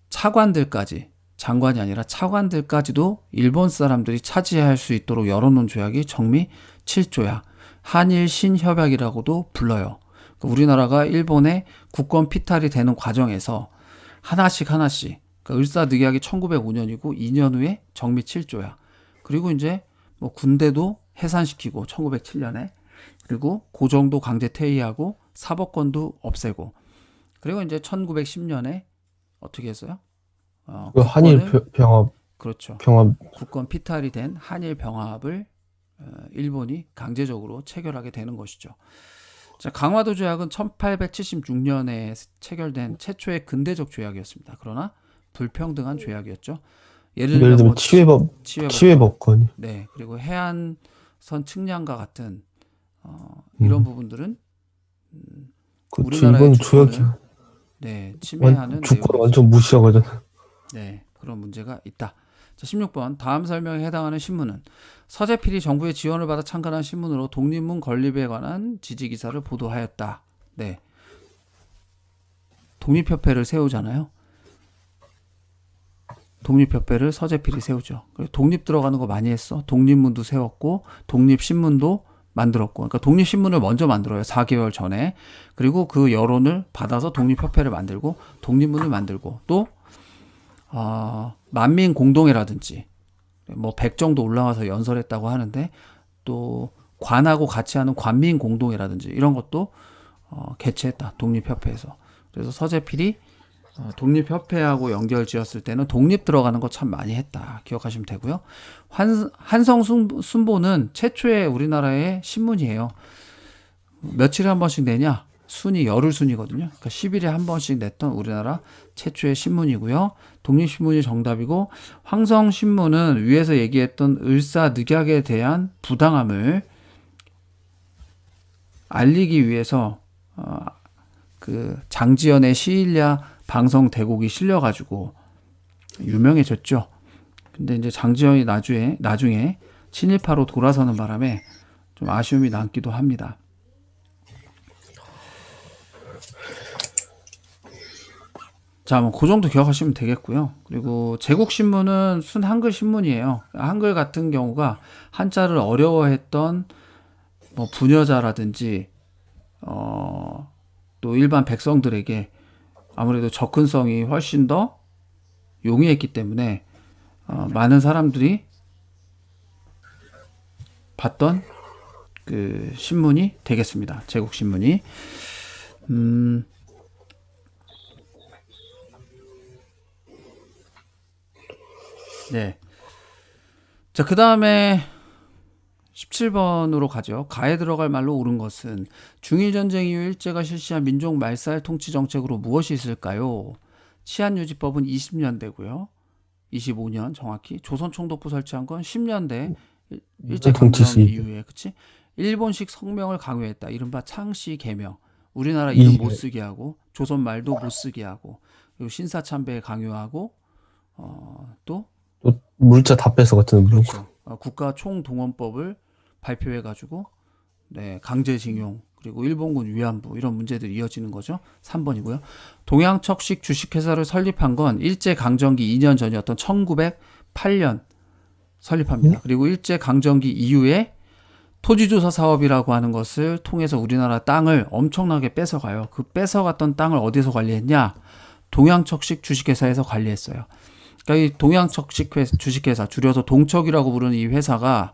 차관들까지 장관이 아니라 차관들까지도 일본 사람들이 차지할 수 있도록 열어놓은 조약이 정미칠조약, 한일신협약이라고도 불러요. 그러니까 우리나라가 일본의 국권 피탈이 되는 과정에서 하나씩 그러니까 을사늑약이 1905년이고 2년 후에 정미칠조약, 그리고 이제 뭐 군대도 해산시키고 1907년에, 그리고 고정도 강제 퇴위하고 사법권도 없애고, 그리고 이제 1910년에 어떻게 했어요? 그 한일 병합, 그렇죠. 병합, 국권 피탈이 된 한일 병합을 일본이 강제적으로 체결하게 되는 것이죠. 자, 강화도 조약은 1876년에 체결된 최초의 근대적 조약이었습니다. 그러나 불평등한 조약이었죠. 예를 예를 들면 들면 뭐 치외법권. 네, 그리고 해안선 측량과 같은 이런 부분들은 그렇죠. 우리나라의 이건 주권을 조약이야. 네, 침해하는 주권 내용이죠. 완전 무시하거든. 네, 그런 문제가 있다. 자, 16번 다음 설명에 해당하는 신문은 서재필이 정부의 지원을 받아 창간한 신문으로 독립문 건립에 관한 지지 기사를 보도하였다. 네, 독립협회를 세우잖아요. 독립협회를 서재필이 세우죠. 독립 들어가는 거 많이 했어. 독립문도 세웠고 독립신문도 만들었고, 그러니까 독립신문을 먼저 만들어요. 4개월 전에. 그리고 그 여론을 받아서 독립협회를 만들고 독립문을 만들고, 또 만민공동회라든지 뭐 100 정도 올라와서 연설했다고 하는데, 또 관하고 같이 하는 관민공동회라든지 이런 것도 개최했다. 독립협회에서. 그래서 서재필이 독립협회하고 연결 지었을 때는 독립 들어가는 거 참 많이 했다. 기억하시면 되고요. 한성순보는 최초의 우리나라의 신문이에요. 며칠에 한 번씩 내냐? 순이 열흘순이거든요. 그러니까 10일에 한 번씩 냈던 우리나라 최초의 신문이고요. 독립신문이 정답이고, 황성신문은 위에서 얘기했던 을사늑약에 대한 부당함을 알리기 위해서 그 장지연의 시일야 방송 대곡이 실려가지고 유명해졌죠. 근데 이제 장지연이 나중에 친일파로 돌아서는 바람에 좀 아쉬움이 남기도 합니다. 자, 뭐 그 정도 기억하시면 되겠고요. 그리고 제국신문은 순 한글 신문이에요. 한글 같은 경우가 한자를 어려워했던 뭐 부녀자라든지 또 일반 백성들에게 아무래도 접근성이 훨씬 더 용이했기 때문에 많은 사람들이 봤던 그 신문이 되겠습니다. 제국신문이. 네. 자, 그 다음에 17번으로 가죠. 가에 들어갈 말로 옳은 것은 중일전쟁 이후 일제가 실시한 민족 말살 통치 정책으로 무엇이 있을까요? 치안유지법은 20년대고요. 25년 정확히. 조선총독부 설치한 건 10년대 일제 강점 이후에, 그치? 일본식 성명을 강요했다. 이른바 창씨 개명. 우리나라 이름 못 쓰게 하고, 조선 말도 못 쓰게 하고, 그리고 신사참배에 강요하고, 또 물자 다 뺏어갔잖아. 그렇죠. 국가 총동원법을 발표해가지고 네, 강제징용, 그리고 일본군 위안부 이런 문제들이 이어지는 거죠. 3번이고요. 동양척식 주식회사를 설립한 건 일제강점기 2년 전이었던 1908년 설립합니다. 그리고 일제강점기 이후에 토지조사 사업이라고 하는 것을 통해서 우리나라 땅을 엄청나게 뺏어가요. 그 뺏어갔던 땅을 어디서 관리했냐? 동양척식 주식회사에서 관리했어요. 그러니까 이 동양척식 주식회사, 줄여서 동척이라고 부르는 이 회사가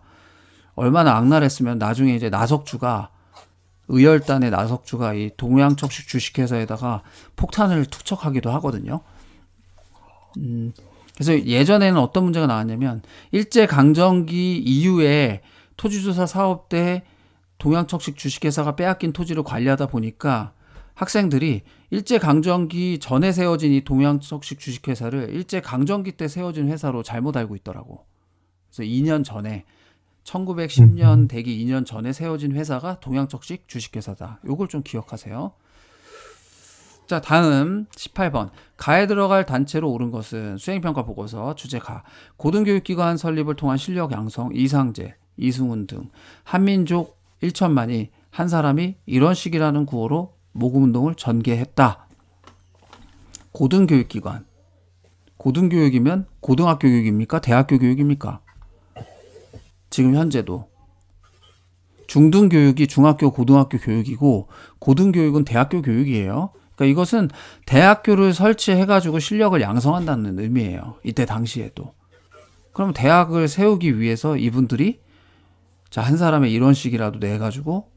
얼마나 악랄했으면 나중에 이제 나석주가 의열단의 나석주가 이 동양척식 주식회사에다가 폭탄을 투척하기도 하거든요. 그래서 예전에는 어떤 문제가 나왔냐면 일제강점기 이후에 토지조사 사업 때 동양척식 주식회사가 빼앗긴 토지를 관리하다 보니까 학생들이 일제강점기 전에 세워진 이 동양척식 주식회사를 일제강점기 때 세워진 회사로 잘못 알고 있더라고. 그래서 2년 전에 1910년 되기 2년 전에 세워진 회사가 동양척식 주식회사다. 요걸 좀 기억하세요. 자, 다음 18번. 가에 들어갈 단체로 옳은 것은 수행평가 보고서 주제가 고등교육기관 설립을 통한 실력 양성, 이상재, 이승훈 등 한민족 1천만이 한 사람이 이런 식이라는 구호로 모금운동을 전개했다. 고등교육기관. 고등교육이면 고등학교 교육입니까? 대학교 교육입니까? 지금 현재도. 중등교육이 중학교, 고등학교 교육이고 고등교육은 대학교 교육이에요. 그러니까 이것은 대학교를 설치해가지고 실력을 양성한다는 의미예요. 이때 당시에도. 그럼 대학을 세우기 위해서 이분들이 자, 한 사람의 이런 식이라도 내가지고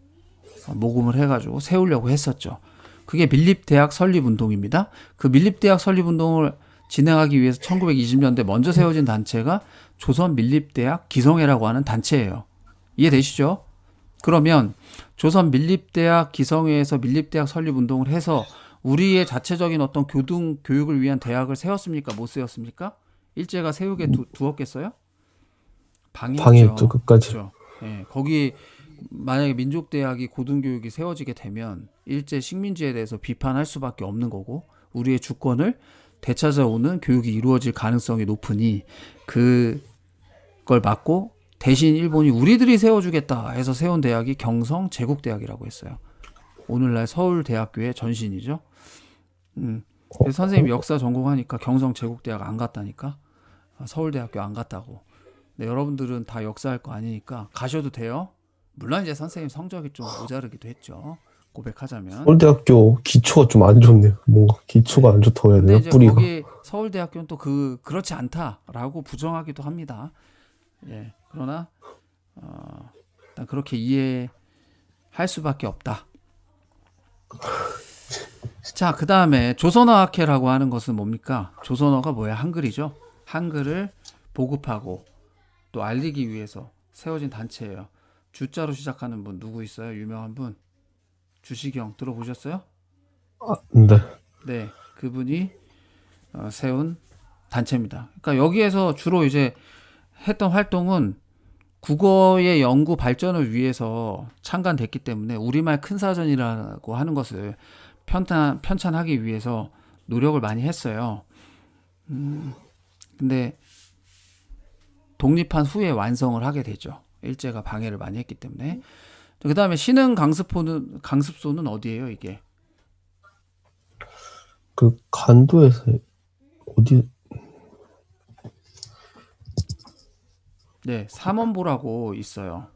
모금을 해가지고 세우려고 했었죠. 그게 밀립대학 설립운동입니다. 그 밀립대학 설립운동을 진행하기 위해서 1920년대 먼저 세워진 단체가 조선밀립대학 기성회라고 하는 단체예요. 이해되시죠? 그러면 조선밀립대학 기성회에서 밀립대학 설립운동을 해서 우리의 자체적인 어떤 교육을 위한 대학을 세웠습니까? 못 세웠습니까? 일제가 세우게 두었겠어요? 방해했죠, 끝까지. 그렇죠. 예, 거기 만약에 민족대학이 고등교육이 세워지게 되면 일제 식민지에 대해서 비판할 수밖에 없는 거고 우리의 주권을 되찾아오는 교육이 이루어질 가능성이 높으니 그걸 막고 대신 일본이 우리들이 세워주겠다 해서 세운 대학이 경성 제국대학이라고 했어요. 오늘날 서울대학교의 전신이죠. 그래서 선생님 역사 전공하니까 경성 제국대학 안 갔다니까. 서울대학교 안 갔다고. 근데 여러분들은 다 역사할 거 아니니까 가셔도 돼요. 물론 이제 선생님 성적이 좀 모자르기도 했죠. 고백하자면. 서울대학교 기초가 좀 안 좋네요. 뭔가 기초가 안 좋다고 해야 근데 되나? 이제 뿌리가. 거기 서울대학교는 또 그렇지 않다라고 부정하기도 합니다. 예, 그러나 일단 그렇게 이해할 수밖에 없다. 자, 그 다음에 조선어학회라고 하는 것은 뭡니까? 조선어가 뭐야? 한글이죠. 한글을 보급하고 또 알리기 위해서 세워진 단체예요. 주자로 시작하는 분 누구 있어요? 유명한 분? 주시경 들어보셨어요? 네. 네, 그분이 세운 단체입니다. 그러니까 여기에서 주로 이제 했던 활동은 국어의 연구 발전을 위해서 창간됐기 때문에 우리말 큰사전이라고 하는 것을 편찬하기 위해서 노력을 많이 했어요. 근데 독립한 후에 완성을 하게 되죠. 일제가 방해를 많이 했기 때문에. 그 다음에 신흥 강습소는 어디예요, 이게? 그 간도에서 어디 네, 삼원보라고 있어요.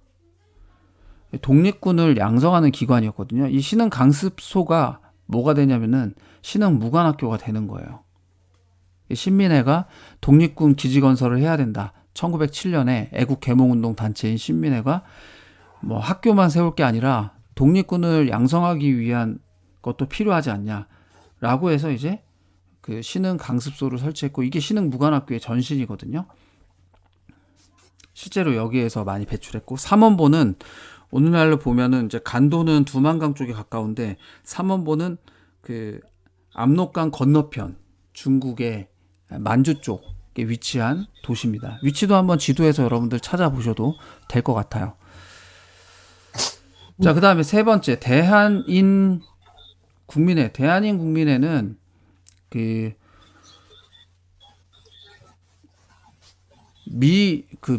독립군을 양성하는 기관이었거든요. 이 신흥 강습소가 뭐가 되냐면은 신흥 무관학교가 되는 거예요. 신민회가 독립군 기지 건설을 해야 된다. 1907년에 애국 개몽운동 단체인 신민회가 뭐 학교만 세울 게 아니라 독립군을 양성하기 위한 것도 필요하지 않냐라고 해서 이제 그 신흥 강습소를 설치했고 이게 신흥 무관학교의 전신이거든요. 실제로 여기에서 많이 배출했고 삼원보는 오늘날로 보면은 이제 간도는 두만강 쪽에 가까운데 삼원보는 그 압록강 건너편 중국의 만주 쪽에 위치한 도시입니다. 위치도 한번 지도에서 여러분들 찾아보셔도 될 것 같아요. 자, 그 다음에 세 번째 대한인 국민회는 그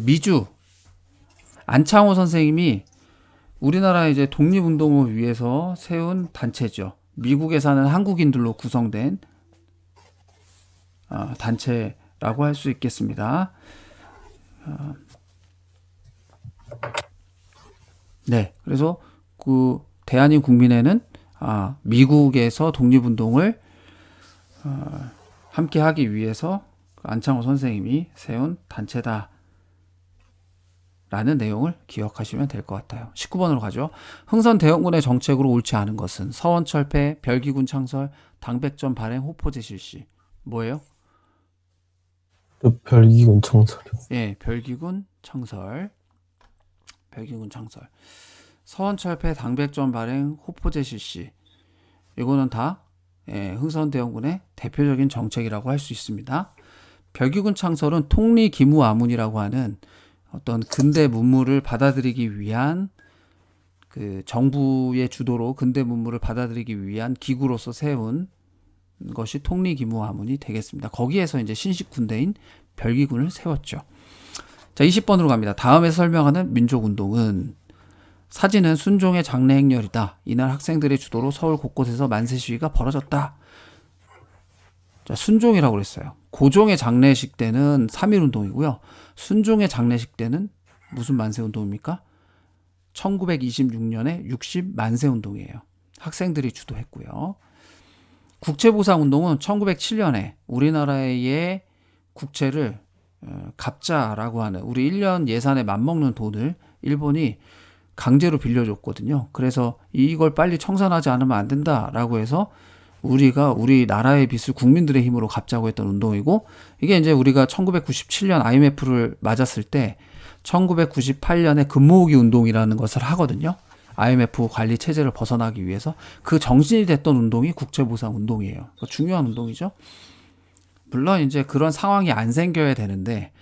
미주 안창호 선생님이 우리나라 이제 독립운동을 위해서 세운 단체죠. 미국에 사는 한국인들로 구성된 단체라고 할 수 있겠습니다. 네, 그래서 그 대한인 국민회는 미국에서 독립운동을 함께 하기 위해서 안창호 선생님이 세운 단체다. 라는 내용을 기억하시면 될 것 같아요. 19번으로 가죠. 흥선대원군의 정책으로 옳지 않은 것은 서원철폐, 별기군 창설, 당백전 발행, 호포제 실시. 뭐예요? 그 별기군 창설이요. 예, 별기군 창설. 별기군 창설. 서원철폐, 당백전 발행, 호포제 실시. 이거는 다 흥선대원군의 대표적인 정책이라고 할 수 있습니다. 별기군 창설은 통리기무아문이라고 하는 어떤 근대 문물을 받아들이기 위한 그 정부의 주도로 근대 문물을 받아들이기 위한 기구로서 세운 것이 통리기무아문이 되겠습니다. 거기에서 이제 신식 군대인 별기군을 세웠죠. 자, 20번으로 갑니다. 다음에 설명하는 민족운동은 사진은 순종의 장래 행렬이다. 이날 학생들의 주도로 서울 곳곳에서 만세 시위가 벌어졌다. 자, 순종이라고 그랬어요. 고종의 장례식 때는 3.1운동이고요. 순종의 장례식 때는 무슨 만세운동입니까? 1926년에 60만세운동이에요. 학생들이 주도했고요. 국채보상운동은 1907년에 우리나라의 국채를 갑자라고 하는 우리 1년 예산에 맞먹는 돈을 일본이 강제로 빌려줬거든요. 그래서 이걸 빨리 청산하지 않으면 안 된다라고 해서 우리가 우리 나라의 빚을 국민들의 힘으로 갚자고 했던 운동이고, 이게 이제 우리가 1997년 IMF를 맞았을 때 1998년에 금모으기 운동이라는 것을 하거든요. IMF 관리 체제를 벗어나기 위해서 그 정신이 됐던 운동이 국채보상 운동이에요. 중요한 운동이죠. 물론 이제 그런 상황이 안 생겨야 되는데,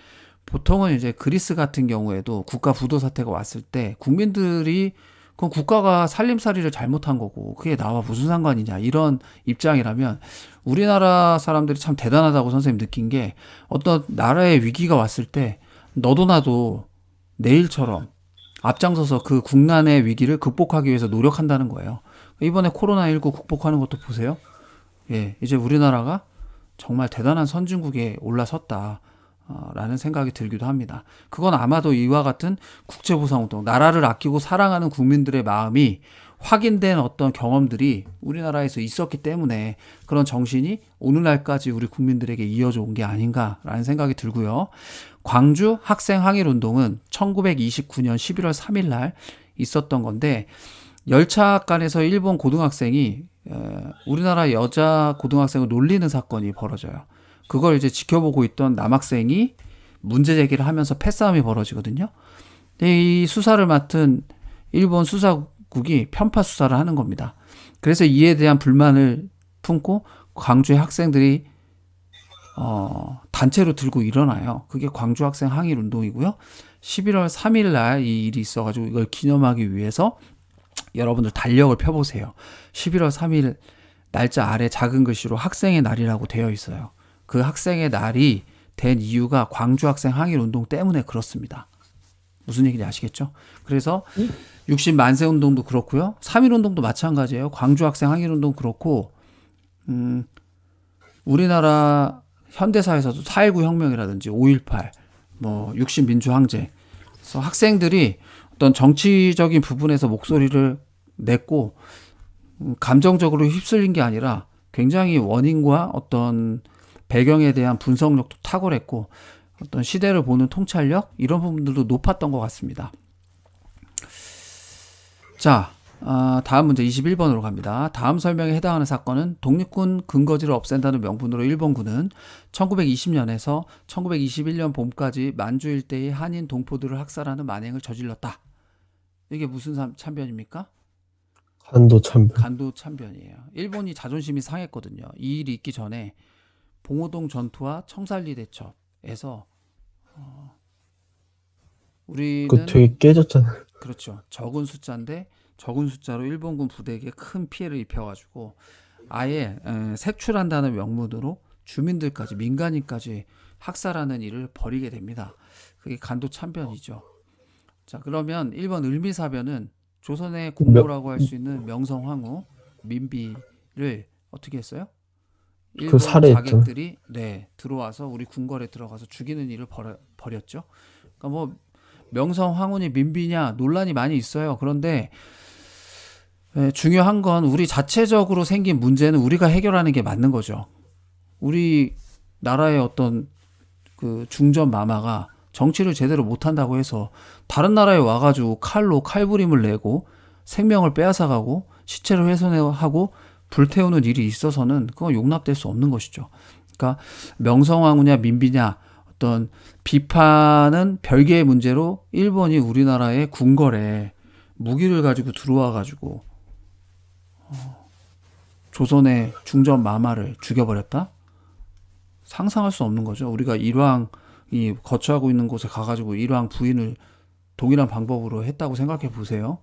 보통은 이제 그리스 같은 경우에도 국가 부도 사태가 왔을 때 국민들이 그건 국가가 살림살이를 잘못한 거고 그게 나와 무슨 상관이냐 이런 입장이라면, 우리나라 사람들이 참 대단하다고 선생님 느낀 게, 어떤 나라의 위기가 왔을 때 너도 나도 내일처럼 앞장서서 그 국난의 위기를 극복하기 위해서 노력한다는 거예요. 이번에 코로나19 극복하는 것도 보세요. 예, 이제 우리나라가 정말 대단한 선진국에 올라섰다. 라는 생각이 들기도 합니다. 그건 아마도 이와 같은 국제보상운동, 나라를 아끼고 사랑하는 국민들의 마음이 확인된 어떤 경험들이 우리나라에서 있었기 때문에 그런 정신이 오늘날까지 우리 국민들에게 이어져 온 게 아닌가라는 생각이 들고요. 광주 학생 항일운동은 1929년 11월 3일 날 있었던 건데, 열차간에서 일본 고등학생이 우리나라 여자 고등학생을 놀리는 사건이 벌어져요. 그걸 이제 지켜보고 있던 남학생이 문제 제기를 하면서 패싸움이 벌어지거든요. 이 수사를 맡은 일본 수사국이 편파 수사를 하는 겁니다. 그래서 이에 대한 불만을 품고 광주의 학생들이 단체로 들고 일어나요. 그게 광주 학생 항일 운동이고요. 11월 3일 날 이 일이 있어가지고 이걸 기념하기 위해서 여러분들 달력을 펴보세요. 11월 3일 날짜 아래 작은 글씨로 학생의 날이라고 되어 있어요. 그 학생의 날이 된 이유가 광주 학생 항일 운동 때문에 그렇습니다. 무슨 얘기인지 아시겠죠? 그래서 60만세 운동도 그렇고요. 3.1 운동도 마찬가지예요. 광주 학생 항일 운동 그렇고, 우리나라 현대사에서도 4.19 혁명이라든지 5.18, 60 민주항쟁. 그래서 학생들이 어떤 정치적인 부분에서 목소리를 냈고, 감정적으로 휩쓸린 게 아니라 굉장히 원인과 어떤 배경에 대한 분석력도 탁월했고, 어떤 시대를 보는 통찰력, 이런 부분들도 높았던 것 같습니다. 자, 다음 문제 21번으로 갑니다. 다음 설명에 해당하는 사건은 독립군 근거지를 없앤다는 명분으로 일본군은 1920년에서 1921년 봄까지 만주 일대의 한인 동포들을 학살하는 만행을 저질렀다. 이게 무슨 참변입니까? 한도 참변. 간도 참변이에요. 일본이 자존심이 상했거든요. 이 일이 있기 전에 봉오동 전투와 청살리 대첩에서 우리는 그거 되게 깨졌잖아. 그렇죠. 적은 숫자인데 적은 숫자로 일본군 부대에게 큰 피해를 입혀가지고 아예 색출한다는 명분으로 주민들까지, 민간인까지 학살하는 일을 벌이게 됩니다. 그게 간도 참변이죠. 자, 그러면 1번 을미사변은 조선의 공모라고 할 수 있는 명성황후 민비를 어떻게 했어요? 일본 살해했죠. 자객들이 들어와서 우리 궁궐에 들어가서 죽이는 일을 벌였죠. 그러니까 뭐 명성황후니 민비냐 논란이 많이 있어요. 그런데 중요한 건 우리 자체적으로 생긴 문제는 우리가 해결하는 게 맞는 거죠. 우리 나라의 어떤 그 중전 마마가 정치를 제대로 못한다고 해서 다른 나라에 와가지고 칼로 칼부림을 내고 생명을 빼앗아가고 시체를 훼손하고 불태우는 일이 있어서는 그건 용납될 수 없는 것이죠. 그러니까 명성황후냐 민비냐 어떤 비판은 별개의 문제로 일본이 우리나라의 궁궐에 무기를 가지고 들어와가지고 조선의 중전 마마를 죽여버렸다? 상상할 수 없는 거죠. 우리가 일왕이 거처하고 있는 곳에 가가지고 일왕 부인을 동일한 방법으로 했다고 생각해 보세요.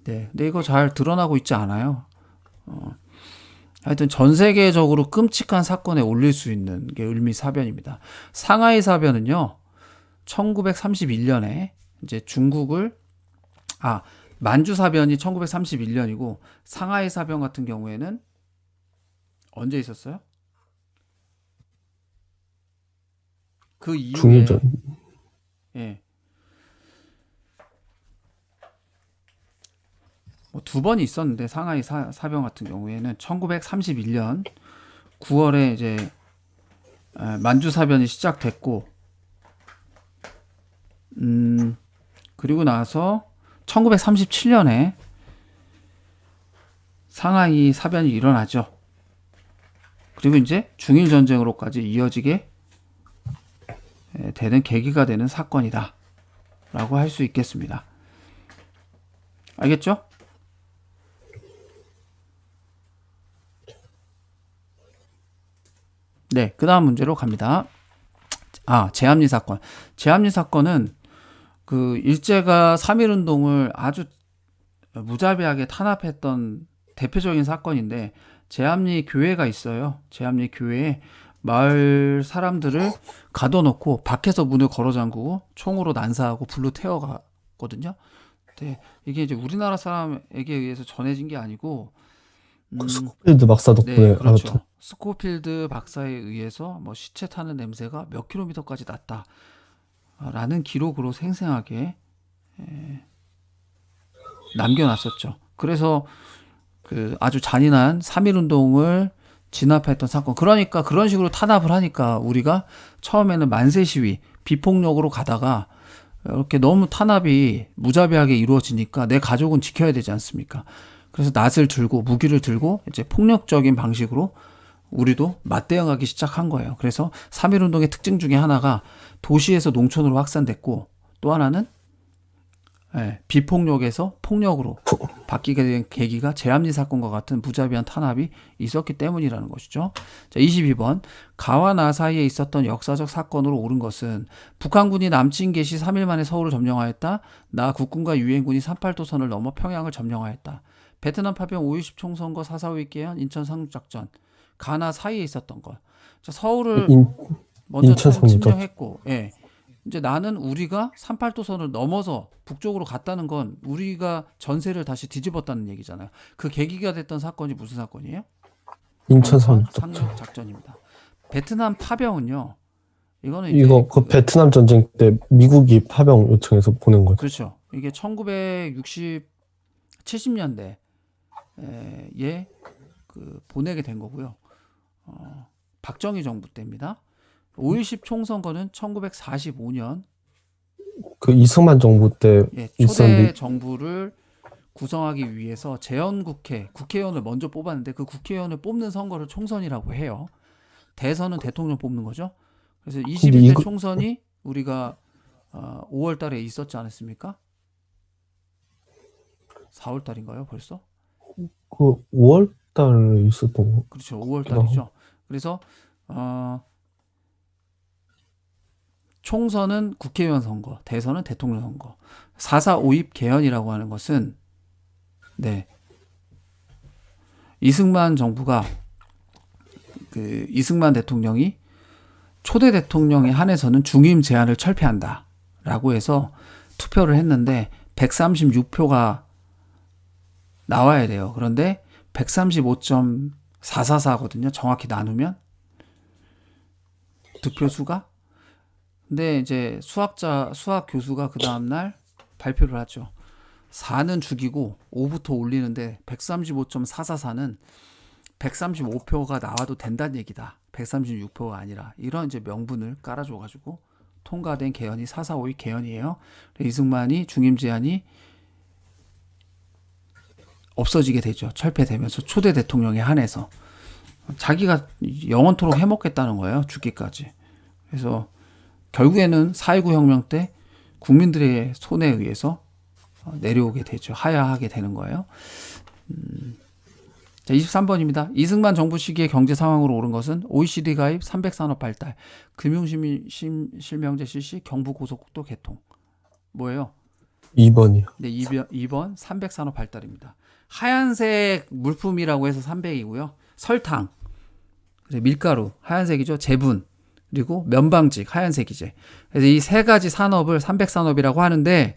네, 근데 이거 잘 드러나고 있지 않아요. 하여튼 전 세계적으로 끔찍한 사건에 올릴 수 있는 게 을미사변입니다. 상하이 사변은요, 1931년에 이제 중국을 만주 사변이 1931년이고 상하이 사변 같은 경우에는 언제 있었어요? 그 이후에 중일전. 예. 뭐 두 번이 있었는데 상하이 사변 같은 경우에는 1931년 9월에 이제 만주 사변이 시작됐고 그리고 나서 1937년에 상하이 사변이 일어나죠. 그리고 이제 중일 전쟁으로까지 이어지게 되는 계기가 되는 사건이다 라고 할 수 있겠습니다. 알겠죠? 네, 그 다음 문제로 갑니다. 제합리 사건. 제합리 사건은 그 일제가 3.1운동을 아주 무자비하게 탄압했던 대표적인 사건인데, 제합리 교회가 있어요. 제합리 교회에 마을 사람들을 가둬놓고 밖에서 문을 걸어 잠그고 총으로 난사하고 불로 태워갔거든요. 근데 이게 이제 우리나라 사람에게 의해서 전해진 게 아니고 그 스코필드 박사 덕분에 그렇죠. 알았죠. 스코필드 박사에 의해서 뭐 시체 타는 냄새가 몇 킬로미터까지 났다라는 기록으로 생생하게 남겨놨었죠. 그래서 그 아주 잔인한 3.1운동을 진압했던 사건. 그러니까 그런 식으로 탄압을 하니까 우리가 처음에는 만세 시위, 비폭력으로 가다가 이렇게 너무 탄압이 무자비하게 이루어지니까 내 가족은 지켜야 되지 않습니까? 그래서 낫을 들고 무기를 들고 이제 폭력적인 방식으로 우리도 맞대응하기 시작한 거예요. 그래서 3.1운동의 특징 중에 하나가 도시에서 농촌으로 확산됐고, 또 하나는 비폭력에서 폭력으로 바뀌게 된 계기가 제합리 사건과 같은 무자비한 탄압이 있었기 때문이라는 것이죠. 자, 22번. 가와 나 사이에 있었던 역사적 사건으로 옳은 것은 북한군이 남친 개시 3일 만에 서울을 점령하였다. 나 국군과 유엔군이 38도선을 넘어 평양을 점령하였다. 베트남 파병 5.20 총선거 4.4.5 개헌 인천 상륙작전. 가나 사이에 있었던 것. 자, 서울을 먼저 인천 상륙작전. 침략했고, 이제 나는 우리가 38도선을 넘어서 북쪽으로 갔다는 건 우리가 전세를 다시 뒤집었다는 얘기잖아요. 그 계기가 됐던 사건이 무슨 사건이에요? 인천 상륙작전. 상륙작전입니다. 베트남 파병은요. 이거는 이제 이거 그 베트남 전쟁 때 미국이 파병 요청해서 보낸 거죠. 그렇죠. 이게 70년대에 그 보내게 된 거고요. 박정희 정부 때입니다. 5.20 총선거는 1945년 그 이승만 정부 때 초대 있었는데 정부를 구성하기 위해서 재헌국회, 국회의원을 먼저 뽑았는데 그 국회의원을 뽑는 선거를 총선이라고 해요. 대선은 대통령 뽑는 거죠. 그래서 21대 총선이 우리가 5월 달에 있었지 않았습니까? 4월 달인가요, 벌써? 그 5월 달에 있었던 거. 그렇죠. 5월 달이죠. 그래서 총선은 국회의원 선거, 대선은 대통령 선거. 4.4 5.입 개헌이라고 하는 것은 이승만 정부가 그 이승만 대통령이 초대 대통령에 한해서는 중임 제한을 철폐한다라고 해서 투표를 했는데 136표가 나와야 돼요. 그런데 135.444거든요. 정확히 나누면 득표수가. 근데 이제 수학 교수가 그 다음날 발표를 하죠. 4는 죽이고 5부터 올리는데 135.444는 135표가 나와도 된다는 얘기다. 136표가 아니라. 이런 이제 명분을 깔아줘가지고 통과된 개헌이 445의 개헌이에요. 이승만이 중임 제한이 없어지게 되죠. 철폐되면서 초대 대통령에 한해서 자기가 영원토록 해먹겠다는 거예요. 죽기까지. 그래서 결국에는 4.19 혁명 때 국민들의 손에 의해서 내려오게 되죠. 하야하게 되는 거예요. 자, 23번입니다. 이승만 정부 시기에 경제 상황으로 오른 것은 OECD 가입, 300산업 발달, 금융실명제 실시, 경부고속국도 개통. 뭐예요? 2번이요. 네, 2번 300산업 발달입니다. 하얀색 물품이라고 해서 300이고요. 설탕, 밀가루, 하얀색이죠. 제분, 그리고 면방직, 하얀색이제. 그래서 이 세 가지 산업을 300산업이라고 하는데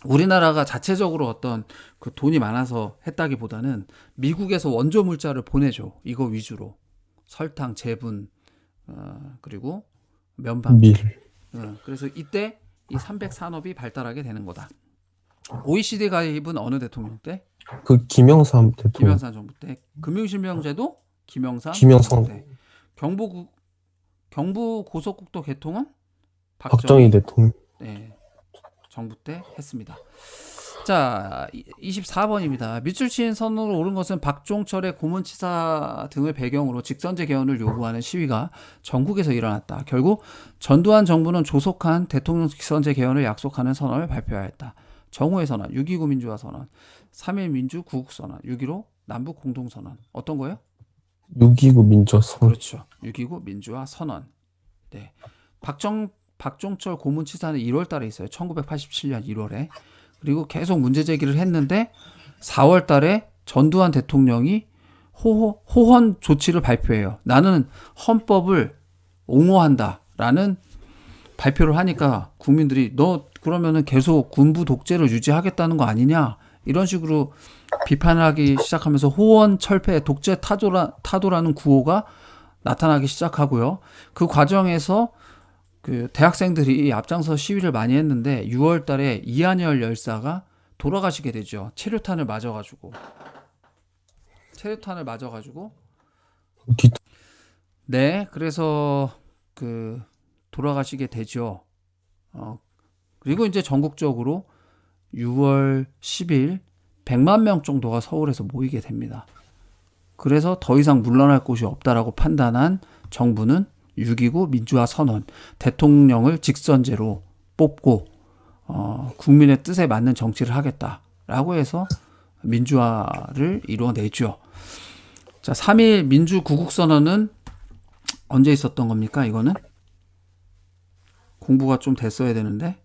우리나라가 자체적으로 어떤 그 돈이 많아서 했다기보다는 미국에서 원조 물자를 보내줘. 이거 위주로. 설탕, 제분, 그리고 면방직. 밀. 그래서 이때 이 300산업이 발달하게 되는 거다. OECD 가입은 어느 대통령 때? 그 김영삼 대통령. 김영삼 정부 때. 금융실명제도 김영삼 김영삼. 정부 때. 경부고속국도 개통은 박정희 대통령. 네, 정부 때 했습니다. 자, 24번입니다. 밑줄 선으로 오른 것은 박종철의 고문치사 등을 배경으로 직선제 개헌을 요구하는 시위가 전국에서 일어났다. 결국 전두환 정부는 조속한 대통령 직선제 개헌을 약속하는 선언을 발표하였다. 정오의 선언, 6.29 민주화 선언, 3.1 민주 구국 선언, 6.15 남북 공동 선언. 어떤 거예요? 6.29 민주화 선언. 그렇죠. 6.29 민주화 선언. 네. 박종철 고문치사는 1월 달에 있어요. 1987년 1월에. 그리고 계속 문제 제기를 했는데 4월 달에 전두환 대통령이 호헌 조치를 발표해요. 나는 헌법을 옹호한다라는 발표를 하니까 국민들이 너 그러면은 계속 군부 독재를 유지하겠다는 거 아니냐 이런 식으로 비판을 하기 시작하면서 호헌 철폐 독재 타도라는 구호가 나타나기 시작하고요. 그 과정에서 그 대학생들이 앞장서 시위를 많이 했는데 6월 달에 이한열 열사가 돌아가시게 되죠. 체류탄을 맞아가지고. 네, 그래서 그 돌아가시게 되죠. 그리고 이제 전국적으로 6월 10일 100만 명 정도가 서울에서 모이게 됩니다. 그래서 더 이상 물러날 곳이 없다라고 판단한 정부는 6.29 민주화 선언, 대통령을 직선제로 뽑고 국민의 뜻에 맞는 정치를 하겠다라고 해서 민주화를 이루어내죠. 자, 3.1 민주 구국 선언은 언제 있었던 겁니까? 이거는 공부가 좀 됐어야 되는데.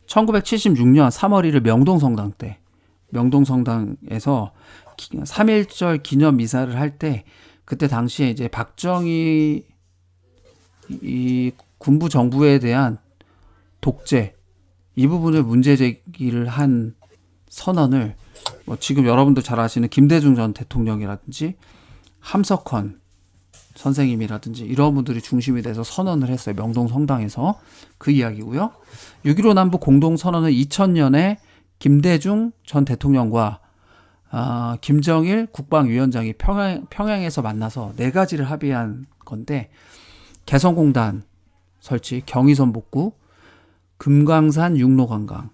(1976년 3월 1일) 명동성당 때, 명동성당에서 3.1절 기념 미사를 할 때, 그때 당시에 이제 박정희 이 군부 정부에 대한 독재 이 부분을 문제 제기를 한 선언을 뭐 지금 여러분들 잘 아시는 김대중 전 대통령이라든지 함석헌 선생님이라든지 이런 분들이 중심이 돼서 선언을 했어요. 명동성당에서. 그 이야기고요. 6.15 남북 공동선언은 2000년에 김대중 전 대통령과 김정일 국방위원장이 평양에서 만나서 네 가지를 합의한 건데, 개성공단 설치, 경의선 복구, 금강산 육로관광,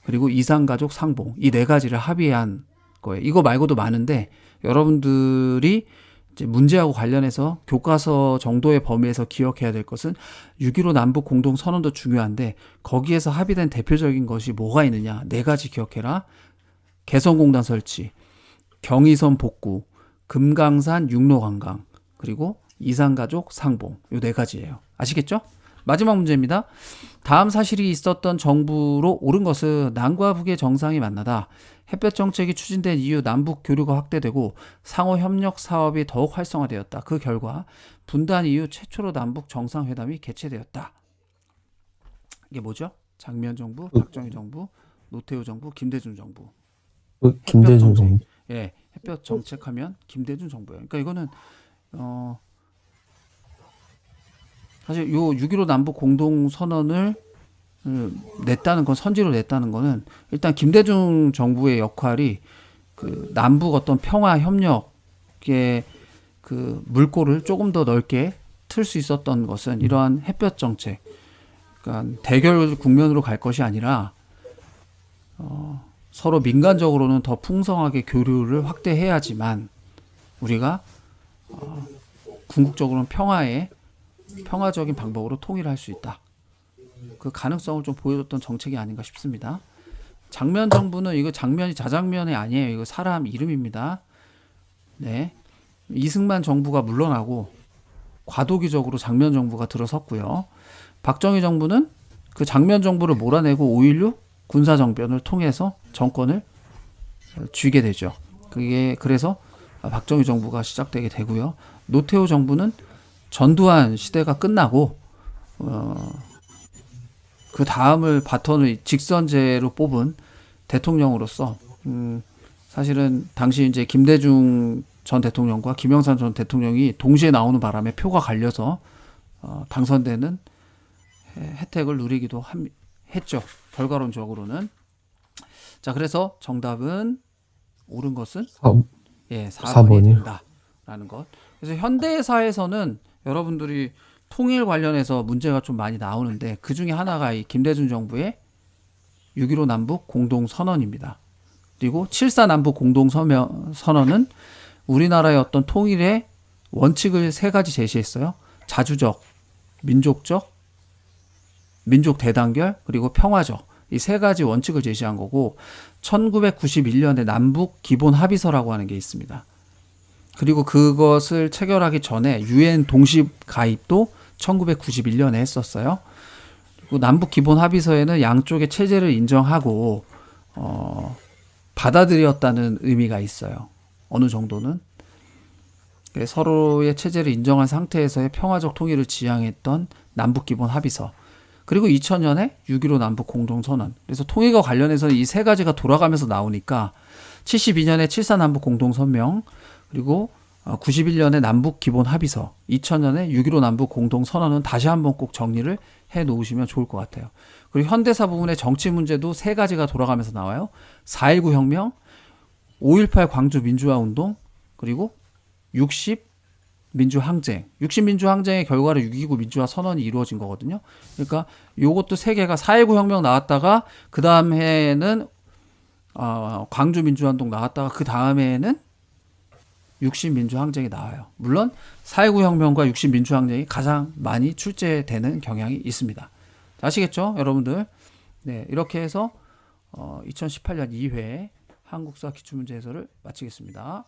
그리고 이산가족 상봉, 이 네 가지를 합의한 거예요. 이거 말고도 많은데 여러분들이 이제 문제하고 관련해서 교과서 정도의 범위에서 기억해야 될 것은 6.15 남북 공동 선언도 중요한데 거기에서 합의된 대표적인 것이 뭐가 있느냐. 네 가지 기억해라. 개성공단 설치, 경의선 복구, 금강산 육로관광, 그리고 이산가족 상봉. 요 네 가지예요. 아시겠죠? 마지막 문제입니다. 다음 사실이 있었던 정부로 옳은 것은 남과 북의 정상이 만나다 햇볕 정책이 추진된 이후 남북 교류가 확대되고 상호 협력 사업이 더욱 활성화되었다. 그 결과 분단 이후 최초로 남북 정상회담이 개최되었다. 이게 뭐죠? 장면 정부, 박정희 정부, 노태우 정부, 김대중 정부. 김대중 정책. 정부. 예, 햇볕 정책하면 김대중 정부예요. 그러니까 이거는 사실 요 6.15 남북 공동 선언을 냈다는 건 선지로 냈다는 거는 일단 김대중 정부의 역할이 그 남북 어떤 평화 협력의 그 물꼬를 조금 더 넓게 틀 수 있었던 것은 이러한 햇볕 정책, 그러니까 대결 국면으로 갈 것이 아니라 서로 민간적으로는 더 풍성하게 교류를 확대해야지만 우리가 궁극적으로는 평화적인 방법으로 통일할 수 있다. 그 가능성을 좀 보여줬던 정책이 아닌가 싶습니다. 장면 정부는 이거 장면이 자장면이 아니에요. 이거 사람 이름입니다. 네, 이승만 정부가 물러나고 과도기적으로 장면 정부가 들어섰고요. 박정희 정부는 그 장면 정부를 몰아내고 5.16 군사정변을 통해서 정권을 쥐게 되죠. 그게 그래서 박정희 정부가 시작되게 되고요. 노태우 정부는 전두환 시대가 끝나고 그 다음을 바톤을 직선제로 뽑은 대통령으로서 사실은 당시 이제 김대중 전 대통령과 김영삼 전 대통령이 동시에 나오는 바람에 표가 갈려서 당선되는 혜택을 누리기도 했죠. 결과론적으로는. 자, 그래서 정답은 옳은 것은 4번이 된다라는 것. 그래서 현대사에서는 여러분들이 통일 관련해서 문제가 좀 많이 나오는데 그 중에 하나가 이 김대중 정부의 6.15 남북 공동선언입니다. 그리고 7.4 남북 공동선언은 우리나라의 어떤 통일의 원칙을 3가지 제시했어요. 자주적, 민족적, 민족 대단결, 그리고 평화적. 이 3가지 원칙을 제시한 거고 1991년에 남북 기본 합의서라고 하는 게 있습니다. 그리고 그것을 체결하기 전에 유엔 동시 가입도 1991년에 했었어요. 그리고 남북 기본 합의서에는 양쪽의 체제를 인정하고 받아들였다는 의미가 있어요. 어느 정도는. 서로의 체제를 인정한 상태에서의 평화적 통일을 지향했던 남북 기본 합의서. 그리고 2000년에 6.15 남북 공동선언. 그래서 통일과 관련해서는 이 3가지가 돌아가면서 나오니까 72년에 7.4 남북 공동선명, 그리고 91년에 남북 기본 합의서, 2000년에 6.15 남북 공동선언은 다시 한번 꼭 정리를 해 놓으시면 좋을 것 같아요. 그리고 현대사 부분의 정치 문제도 3가지가 돌아가면서 나와요. 4.19 혁명, 5.18 광주 민주화 운동, 그리고 60 민주항쟁. 60 민주항쟁의 결과로 6.29 민주화 선언이 이루어진 거거든요. 그러니까 요것도 3개가 4.19 혁명 나왔다가 그 다음 해에는 광주 민주화 운동 나왔다가 그 다음 해에는 60 민주항쟁이 나와요. 물론 4.19 혁명과 60 민주항쟁이 가장 많이 출제되는 경향이 있습니다. 아시겠죠, 여러분들? 네, 이렇게 해서 2018년 2회 한국사 기출문제 해설을 마치겠습니다.